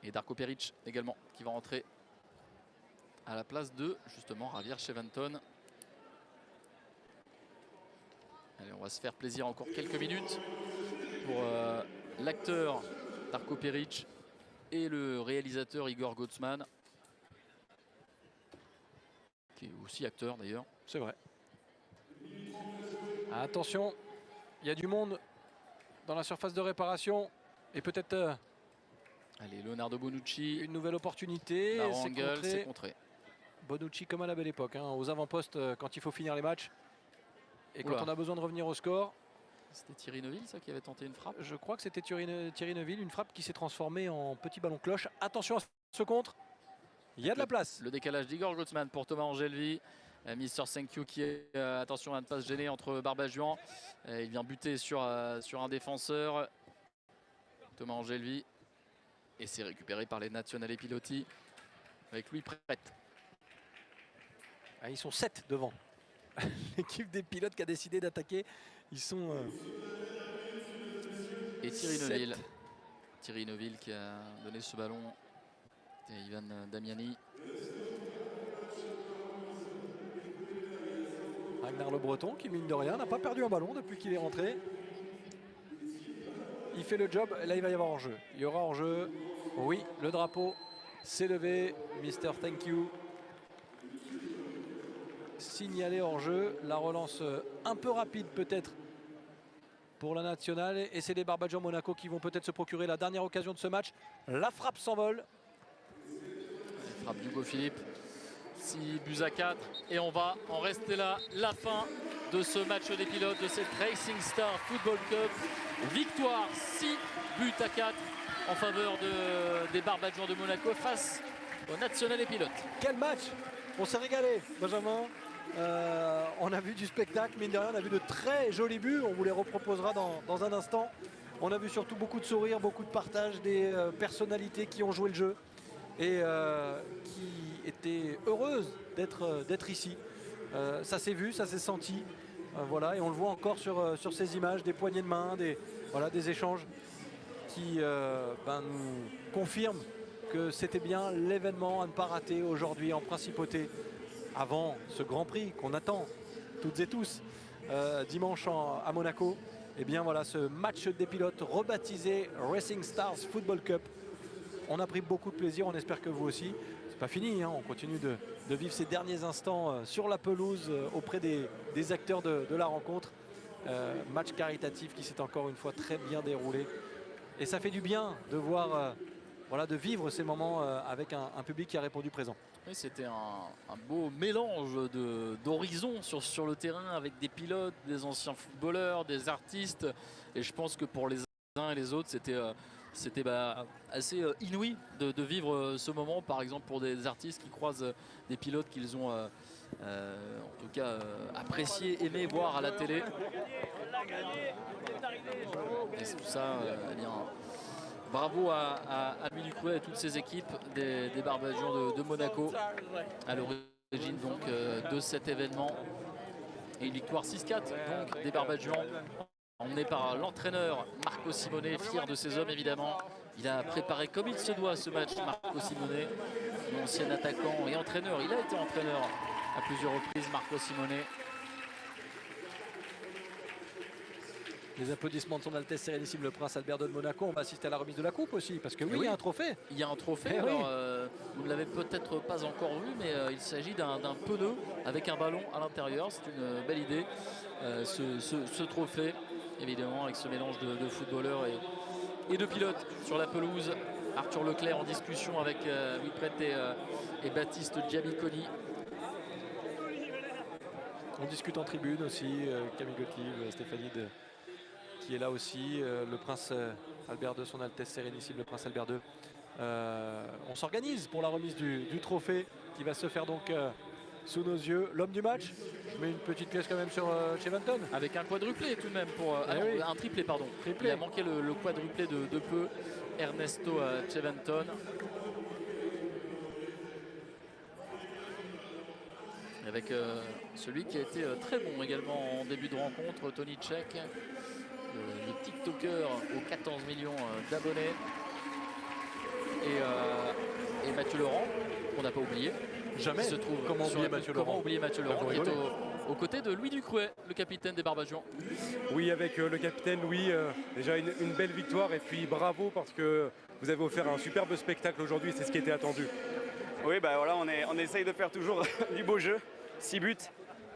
Et Darko Peric également, qui va rentrer à la place de, justement, Javier Cheventon. Allez, on va se faire plaisir encore quelques minutes pour l'acteur Darko Peric et le réalisateur Igor Gottsman, qui est aussi acteur d'ailleurs. C'est vrai. Attention, il y a du monde dans la surface de réparation et peut-être Allez, Leonardo Bonucci. une nouvelle opportunité. Marangel, c'est contré. Bonucci comme à la belle époque, hein, aux avant-postes quand il faut finir les matchs. Et Oula. quand on a besoin de revenir au score. C'était Thierry Neuville, ça, qui avait tenté une frappe. Je crois que c'était Thierry Neuville, une frappe qui s'est transformée en petit ballon cloche. Attention à ce contre. Il y a de la place. Le décalage d'Igor Gottsman pour Thomas Angelvi. Mr. Thank you qui est, attention à ne pas se gêner entre Barbajuan. Il vient buter sur un défenseur. Thomas Angelvi. Et c'est récupéré par les Nazionale Piloti. Avec Louis Prête. Ah, ils sont 7 devant. L'équipe des pilotes qui a décidé d'attaquer. Ils sont... Et Thierry 7. Neuville. Thierry Neuville qui a donné ce ballon. Et Ivan Damiani. Ragnar Le Breton qui, mine de rien, n'a pas perdu un ballon depuis qu'il est rentré. Il fait le job. Là, il va y avoir hors-jeu. Il y aura hors-jeu. Oui, le drapeau s'est levé. Mr. Thank you. Signalé hors-jeu. La relance un peu rapide peut-être pour la nationale. Et c'est les Barbages Monaco qui vont peut-être se procurer la dernière occasion de ce match. La frappe s'envole. Frappe d'Hugo Philippe. 6 buts à 4. Et on va en rester là. La fin de ce match des pilotes de cette Racing Star Football Cup. Victoire 6 buts à 4 en faveur des Barbages de Monaco face aux Nazionale Pilotes. Quel match! On s'est régalé, Benjamin. On a vu du spectacle, mine de rien, on a vu de très jolis buts. On vous les reproposera dans un instant. On a vu surtout beaucoup de sourires, beaucoup de partage, des personnalités qui ont joué le jeu et qui étaient heureuses d'être ici. Ça s'est vu, ça s'est senti. Voilà, et on le voit encore sur ces images, des poignées de main, des échanges qui nous confirment que c'était bien l'événement à ne pas rater aujourd'hui en Principauté avant ce Grand Prix qu'on attend toutes et tous dimanche à Monaco. Et bien voilà, ce match des pilotes rebaptisé Racing Stars Football Cup. On a pris beaucoup de plaisir, on espère que vous aussi. C'est pas fini, hein, on continue de vivre ces derniers instants sur la pelouse auprès des acteurs de la rencontre Match caritatif qui s'est encore une fois très bien déroulé. Et ça fait du bien de voir, voilà, de vivre ces moments avec un public qui a répondu présent. Oui, c'était un beau mélange d'horizons sur le terrain avec des pilotes, des anciens footballeurs, des artistes. Et je pense que pour les uns et les autres, c'était assez inouï de vivre ce moment. Par exemple, pour des artistes qui croisent des pilotes qu'ils ont en tout cas apprécié, aimé voir à la télé. Et c'est tout ça, eh bien, bravo à Louis Ducrouet et toutes ses équipes des Barbadians de Monaco à l'origine donc de cet événement. Et une victoire 6-4 donc des Barbadians, emmené par l'entraîneur Marco Simone, fier de ses hommes évidemment. Il a préparé comme il se doit ce match, Marco Simone, ancien attaquant et entraîneur. Il a été entraîneur à plusieurs reprises, Marco Simone. Les applaudissements de son Altesse Sérénissime le Prince Albert II de Monaco. On va assister à la remise de la coupe aussi, parce que oui, il y a un trophée. Il y a un trophée. Eh Alors, vous ne l'avez peut-être pas encore vu, mais il s'agit d'un pneu avec un ballon à l'intérieur. C'est une belle idée, ce trophée, évidemment, avec ce mélange de footballeurs et de pilotes sur la pelouse. Arthur Leclerc en discussion avec Louis Prête et Baptiste Giamiconi. On discute en tribune aussi, Camille Gottlieb, Stéphanie qui est là aussi, le Prince Albert II, son Altesse Sérénissime, le Prince Albert II. On s'organise pour la remise du trophée qui va se faire donc sous nos yeux. L'homme du match, je mets une petite pièce quand même sur Cheventon. Avec un quadruplé tout de même, un triplé pardon. Triplé. Il a manqué le quadruplé de peu, Ernesto Cheventon. Avec celui qui a été très bon également en début de rencontre, Tony Tchek, le TikToker aux 14 millions d'abonnés. Et Mathieu Laurent, qu'on n'a pas oublié. Jamais. Se trouve Comment oublier Mathieu Laurent? Comment oublier Mathieu Laurent, qui est aux côtés de Louis Ducrouet, le capitaine des Barbadians. Oui, avec le capitaine Louis, déjà une belle victoire. Et puis bravo parce que vous avez offert un superbe spectacle aujourd'hui. C'est ce qui était attendu. Oui, bah voilà, on essaye de faire toujours du beau jeu. 6 buts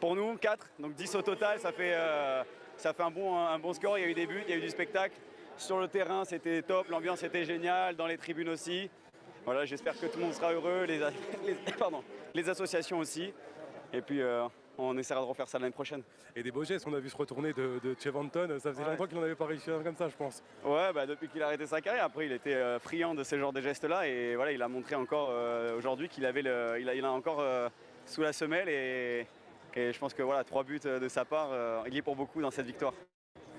pour nous, 4, donc 10 au total, ça fait un bon score. Il y a eu des buts, il y a eu du spectacle. Sur le terrain, c'était top, l'ambiance était géniale, dans les tribunes aussi. Voilà, j'espère que tout le monde sera heureux, les associations aussi. Et puis on essaiera de refaire ça l'année prochaine. Et des beaux gestes, on a vu se retourner de Cheventon, ça faisait longtemps qu'il n'avait pas réussi comme ça, je pense. Ouais, bah depuis qu'il a arrêté sa carrière, après il était friand de ce genre de gestes-là. Et voilà, il a montré encore aujourd'hui qu'il avait il a encore sous la semelle. Et je pense que voilà, 3 buts de sa part, il y est pour beaucoup dans cette victoire.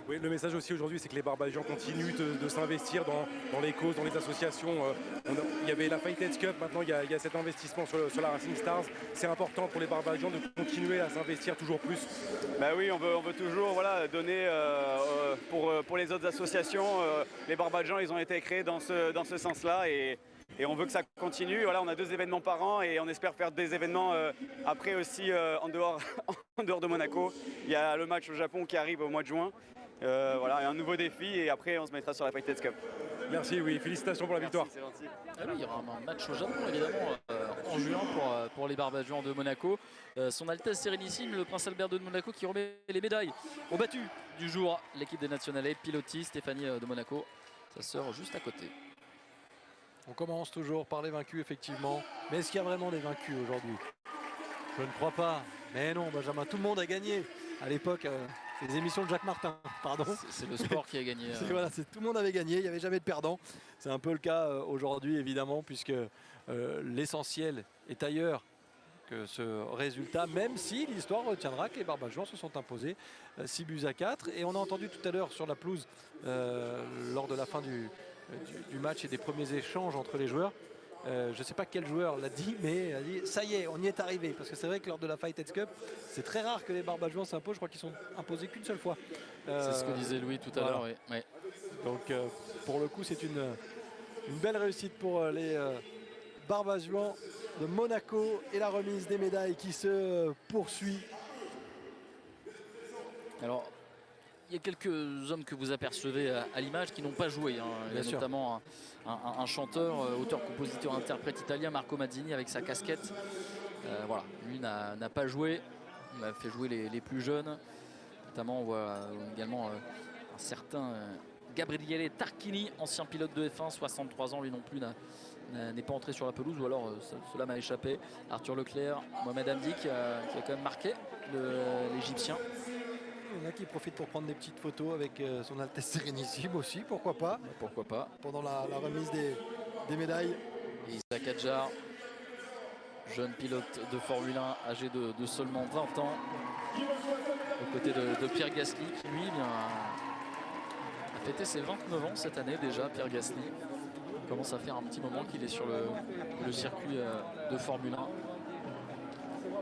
Oui, le message aussi aujourd'hui, c'est que les Barbadians continuent de s'investir dans les causes, dans les associations. Il y avait la Fighters Cup, maintenant il y a cet investissement sur la Racing Stars. C'est important pour les Barbadians de continuer à s'investir toujours plus. Bah oui, on veut toujours donner pour les autres associations. Les Barbadians, ils ont été créés dans ce sens-là et on veut que ça continue. Voilà, on a 2 événements par an et on espère faire des événements après aussi en dehors de Monaco. Il y a le match au Japon qui arrive au mois de juin. Voilà, un nouveau défi et après on se mettra sur la Fighters Cup. Merci, oui, félicitations pour la victoire. C'est gentil. Ah oui, il y aura un match au Japon évidemment en juin pour les Barbadians de Monaco. Son Altesse Sérénissime, le Prince Albert II de Monaco qui remet les médailles au battu du jour. L'équipe des Nationale Piloti, Stéphanie de Monaco, sa sœur juste à côté. On commence toujours par les vaincus effectivement. Mais est-ce qu'il y a vraiment des vaincus aujourd'hui? Je ne crois pas. Mais non, Benjamin, tout le monde a gagné. À l'époque, les émissions de Jacques Martin, pardon. C'est le sport qui a gagné. Voilà, tout le monde avait gagné, il n'y avait jamais de perdant. C'est un peu le cas aujourd'hui, évidemment, puisque l'essentiel est ailleurs que ce résultat, même si l'histoire retiendra que les Barbadians se sont imposés 6 buts à 4. Et on a entendu tout à l'heure sur la pelouse, lors de la fin du match et des premiers échanges entre les joueurs, je ne sais pas quel joueur l'a dit, mais il a dit ça y est, on y est arrivé. Parce que c'est vrai que lors de la Fighters Cup, c'est très rare que les Barbadians s'imposent. Je crois qu'ils sont imposés qu'une seule fois. C'est ce que disait Louis tout à l'heure. Oui. Donc pour le coup, c'est une belle réussite pour les Barbadians de Monaco et la remise des médailles qui se poursuit. Alors, il y a quelques hommes que vous apercevez à l'image qui n'ont pas joué. Il y a notamment un chanteur, auteur, compositeur, interprète italien, Marco Mazzini, avec sa casquette. Voilà, lui n'a pas joué. Il a fait jouer les plus jeunes. Notamment, on voit également un certain Gabriele Tarquini, ancien pilote de F1, 63 ans, lui non plus n'est pas entré sur la pelouse, ou alors cela m'a échappé. Arthur Leclerc, Mohamed Hamdi qui a quand même marqué l'Égyptien. Il y en a qui profitent pour prendre des petites photos avec son Altesse Sérénissime aussi, pourquoi pas. Pourquoi pas. Pendant la remise des médailles. Et Isaac Hadjar, jeune pilote de Formule 1, âgé de seulement 20 ans, aux côtés de Pierre Gasly, qui lui a fêté ses 29 ans cette année déjà. Pierre Gasly commence à faire un petit moment qu'il est sur le circuit de Formule 1.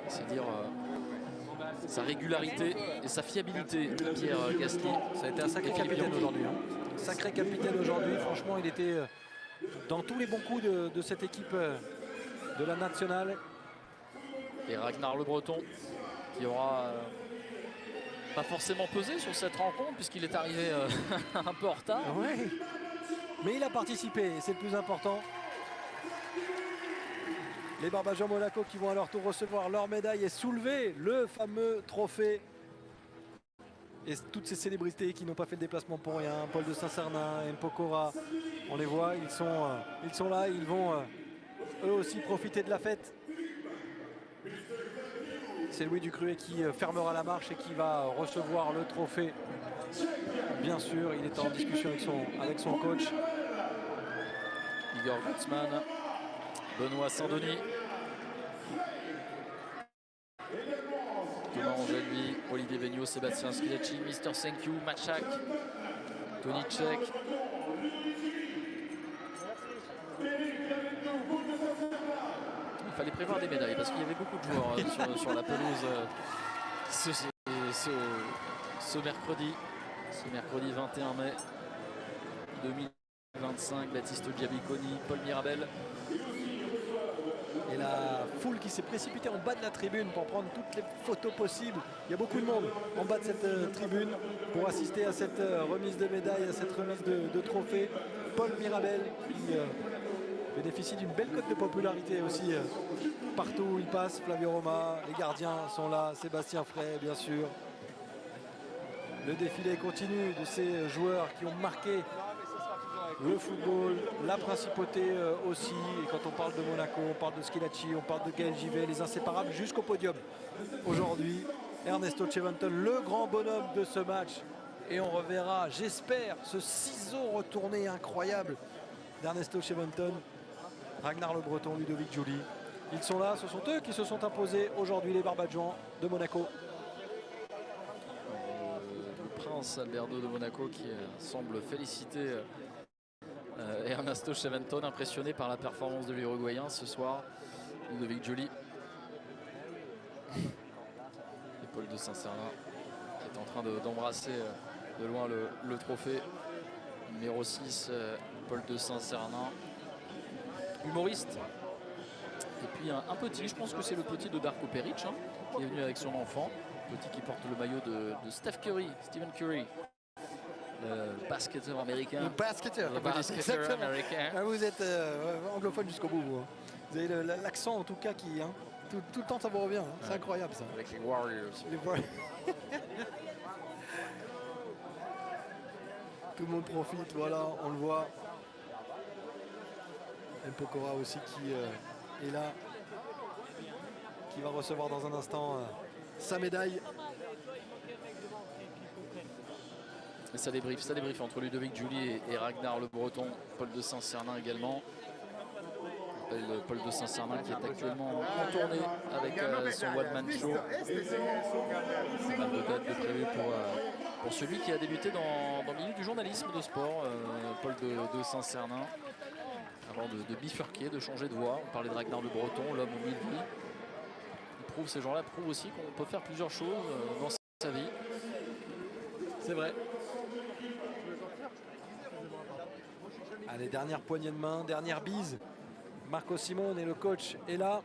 C'est dire sa régularité et sa fiabilité, Pierre Gasly. Ça a été un sacré capitaine aujourd'hui. Sacré capitaine aujourd'hui, franchement il était dans tous les bons coups de cette équipe de la nationale. Et Ragnar Le Breton qui aura pas forcément pesé sur cette rencontre puisqu'il est arrivé un peu en retard. Ouais. Mais il a participé, c'est le plus important. Les Barbagians Monaco qui vont à leur tour recevoir leur médaille et soulever le fameux trophée. Et toutes ces célébrités qui n'ont pas fait le déplacement pour rien, Paul de Saint-Cernin, M. Pokora, on les voit, ils sont là, ils vont eux aussi profiter de la fête. C'est Louis Ducruet qui fermera la marche et qui va recevoir le trophée. Bien sûr, il est en discussion avec son coach. Igor Gutzmann, Benoît Saint-Denis, Thomas Angelvi, Olivier Begnaud, Sébastien Schillaci, Mister Thank You, Machak, Tony Tchek. Il fallait prévoir des médailles parce qu'il y avait beaucoup de joueurs sur la pelouse ce mercredi. Ce mercredi 21 mai 2025, Baptiste Giabiconi, Paul Mirabel. Et la foule qui s'est précipitée en bas de la tribune pour prendre toutes les photos possibles. Il y a beaucoup de monde en bas de cette tribune pour assister à cette remise de médailles, à cette remise de trophées. Paul Mirabel qui bénéficie d'une belle cote de popularité aussi partout où il passe. Flavio Roma, les gardiens sont là, Sébastien Frey bien sûr. Le défilé continue de ces joueurs qui ont marqué le football, la principauté aussi. Et quand on parle de Monaco, on parle de Schillaci, on parle de Gaël Givet, les inséparables jusqu'au podium. Aujourd'hui, Ernesto Cheventon, le grand bonhomme de ce match. Et on reverra, j'espère, ce ciseau retourné incroyable d'Ernesto Cheventon, Ragnar Le Breton, Ludovic Giuli. Ils sont là, ce sont eux qui se sont imposés aujourd'hui, les Barbagians de Monaco. Le prince Alberto de Monaco qui semble féliciter Ernesto Cheventon, impressionné par la performance de l'Uruguayen ce soir. Ludovic Giuli. Et Paul de Saint-Cernin qui est en train d'embrasser de loin le trophée. Numéro 6, Paul de Saint-Cernin. Humoriste. Et puis un petit, je pense que c'est le petit de Darko Peric qui est venu avec son enfant. Petit qui porte le maillot de Stephen Curry. Le basketteur américain. Le basketteur américain. Ah, vous êtes anglophone jusqu'au bout. Vous, vous avez l'accent en tout cas qui... tout le temps ça vous revient. C'est incroyable ça. Avec les Warriors. Tout le monde profite, voilà, on le voit. El Pokora aussi qui est là. Qui va recevoir dans un instant sa médaille. Et ça débriefe entre Ludovic Giuli et Ragnar Le Breton, Paul de Saint-Cernin également. On rappelle Paul de Saint-Cernin qui est actuellement en tournée avec son one-man show. Pas de date de prévu pour celui qui a débuté dans le milieu du journalisme de sport, Paul de Saint-Cernin, avant de bifurquer, de changer de voie. On parlait de Ragnar Le Breton, l'homme aux mille vies. Ces gens-là prouvent aussi qu'on peut faire plusieurs choses dans sa vie. C'est vrai. Allez, dernière poignée de main, dernière bise. Marco Simone et le coach est là.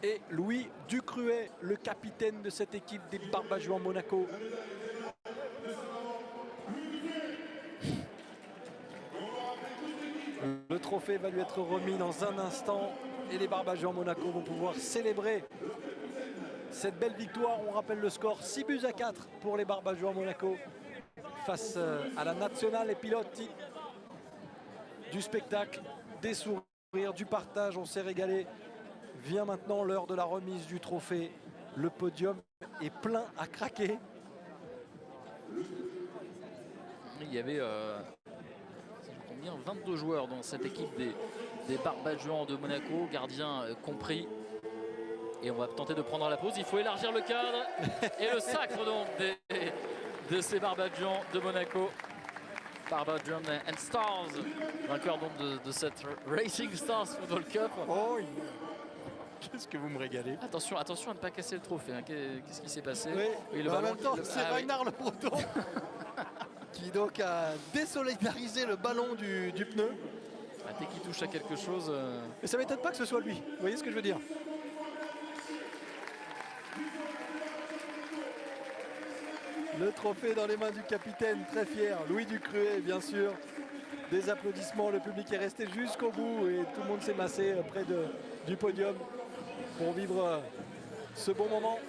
Et Louis Ducruet, le capitaine de cette équipe des Barbagians Monaco. Le trophée va lui être remis dans un instant. Et les Barbagians Monaco vont pouvoir célébrer cette belle victoire. On rappelle le score 6-4 pour les Barbagians Monaco face à la Nazionale Pilotti. Du spectacle, des sourires, du partage, on s'est régalé. Vient maintenant l'heure de la remise du trophée. Le podium est plein à craquer. Il y avait combien 22 joueurs dans cette équipe des Barbagians de Monaco, gardiens compris. Et on va tenter de prendre la pause. Il faut élargir le cadre. Et le sacre donc de ces Barbagians de Monaco. Barbagian and Stars, vainqueur donc de cette Racing Stars Football Cup. Oh, qu'est-ce que vous me régalez. Attention à ne pas casser le trophée. Hein. Qu'est-ce qui s'est passé? Oui, en même temps, c'est Ragnar le Breton qui donc a désolidarisé le ballon du pneu. Dès qu'il touche à quelque chose... Et ça m'étonne pas que ce soit lui. Vous voyez ce que je veux dire? Le trophée dans les mains du capitaine, très fier, Louis Ducruet, bien sûr. Des applaudissements, le public est resté jusqu'au bout et tout le monde s'est massé près du podium pour vivre ce bon moment.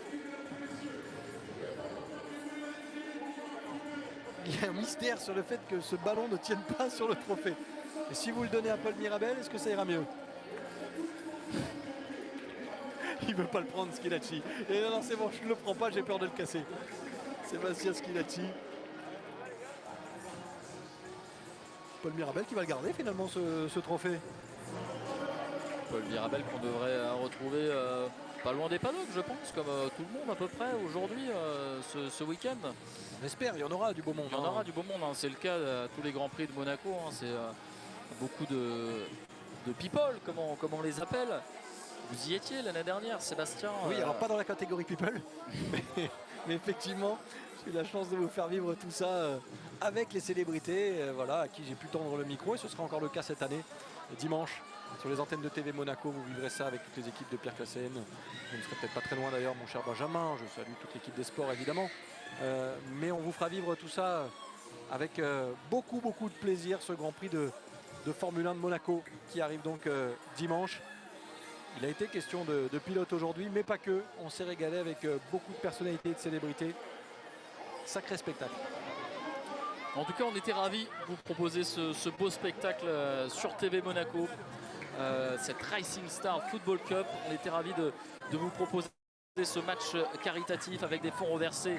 Il y a un mystère sur le fait que ce ballon ne tienne pas sur le trophée. Et si vous le donnez à Paul Mirabel, est-ce que ça ira mieux? Il veut pas le prendre, Schilacci. Et non, c'est bon, je ne le prends pas, j'ai peur de le casser. Sébastien Schilacci. Paul Mirabel qui va le garder finalement ce trophée. Paul Mirabel qu'on devrait retrouver pas loin des paddocks, je pense, comme tout le monde à peu près aujourd'hui, ce week-end. On espère, il y en aura du beau monde. Il y en aura du beau monde, hein. C'est le cas à tous les Grands Prix de Monaco. Hein. C'est beaucoup de people, comme on les appelle. Vous y étiez l'année dernière, Sébastien. Oui, alors pas dans la catégorie people, mais effectivement, j'ai eu la chance de vous faire vivre tout ça avec les célébrités, voilà, à qui j'ai pu tendre le micro, et ce sera encore le cas cette année, dimanche. Sur les antennes de TV Monaco, vous vivrez ça avec toutes les équipes de Pierre Cassène. Vous ne serez peut-être pas très loin d'ailleurs, mon cher Benjamin. Je salue toute l'équipe des sports évidemment. Mais on vous fera vivre tout ça avec beaucoup de plaisir, ce Grand Prix de Formule 1 de Monaco qui arrive donc dimanche. Il a été question de pilote aujourd'hui, mais pas que. On s'est régalé avec beaucoup de personnalités et de célébrités. Sacré spectacle. En tout cas, on était ravis de vous proposer ce beau spectacle sur TV Monaco. Cette Racing Star Football Cup. On était ravis de vous proposer ce match caritatif avec des fonds reversés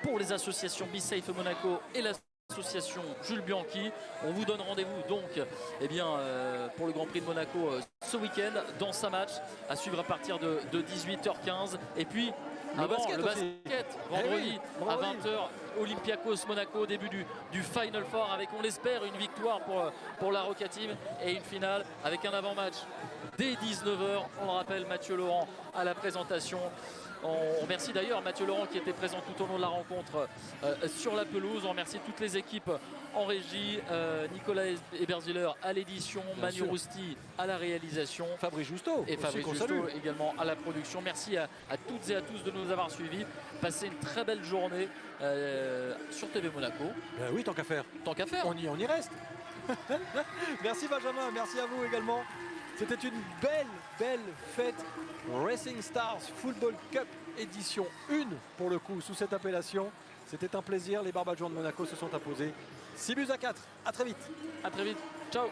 pour les associations Be Safe Monaco et l'association Jules Bianchi. On vous donne rendez-vous donc pour le Grand Prix de Monaco ce week-end dans sa match à suivre à partir de 18h15. Et puis le basket vendredi à 20h, Olympiakos Monaco, début du Final Four avec, on l'espère, une victoire pour la Roca Team et une finale avec un avant-match dès 19h. On le rappelle, Mathieu Laurent à la présentation. On remercie d'ailleurs Mathieu Laurent qui était présent tout au long de la rencontre sur la pelouse. On remercie toutes les équipes en régie, Nicolas Eberziller à l'édition, Manu Rousti à la réalisation, Fabrice Justo et Fabrice Justo également à la production. Merci à toutes et à tous de nous avoir suivis. Passez une très belle journée sur TV Monaco. Oui, tant qu'à faire. Tant qu'à faire. On y reste. Merci Benjamin, merci à vous également. C'était une belle fête. Racing Stars Football Cup édition 1 pour le coup sous cette appellation. C'était un plaisir. Les Barbagians de Monaco se sont imposés 6-4. À très vite. À très vite. Ciao.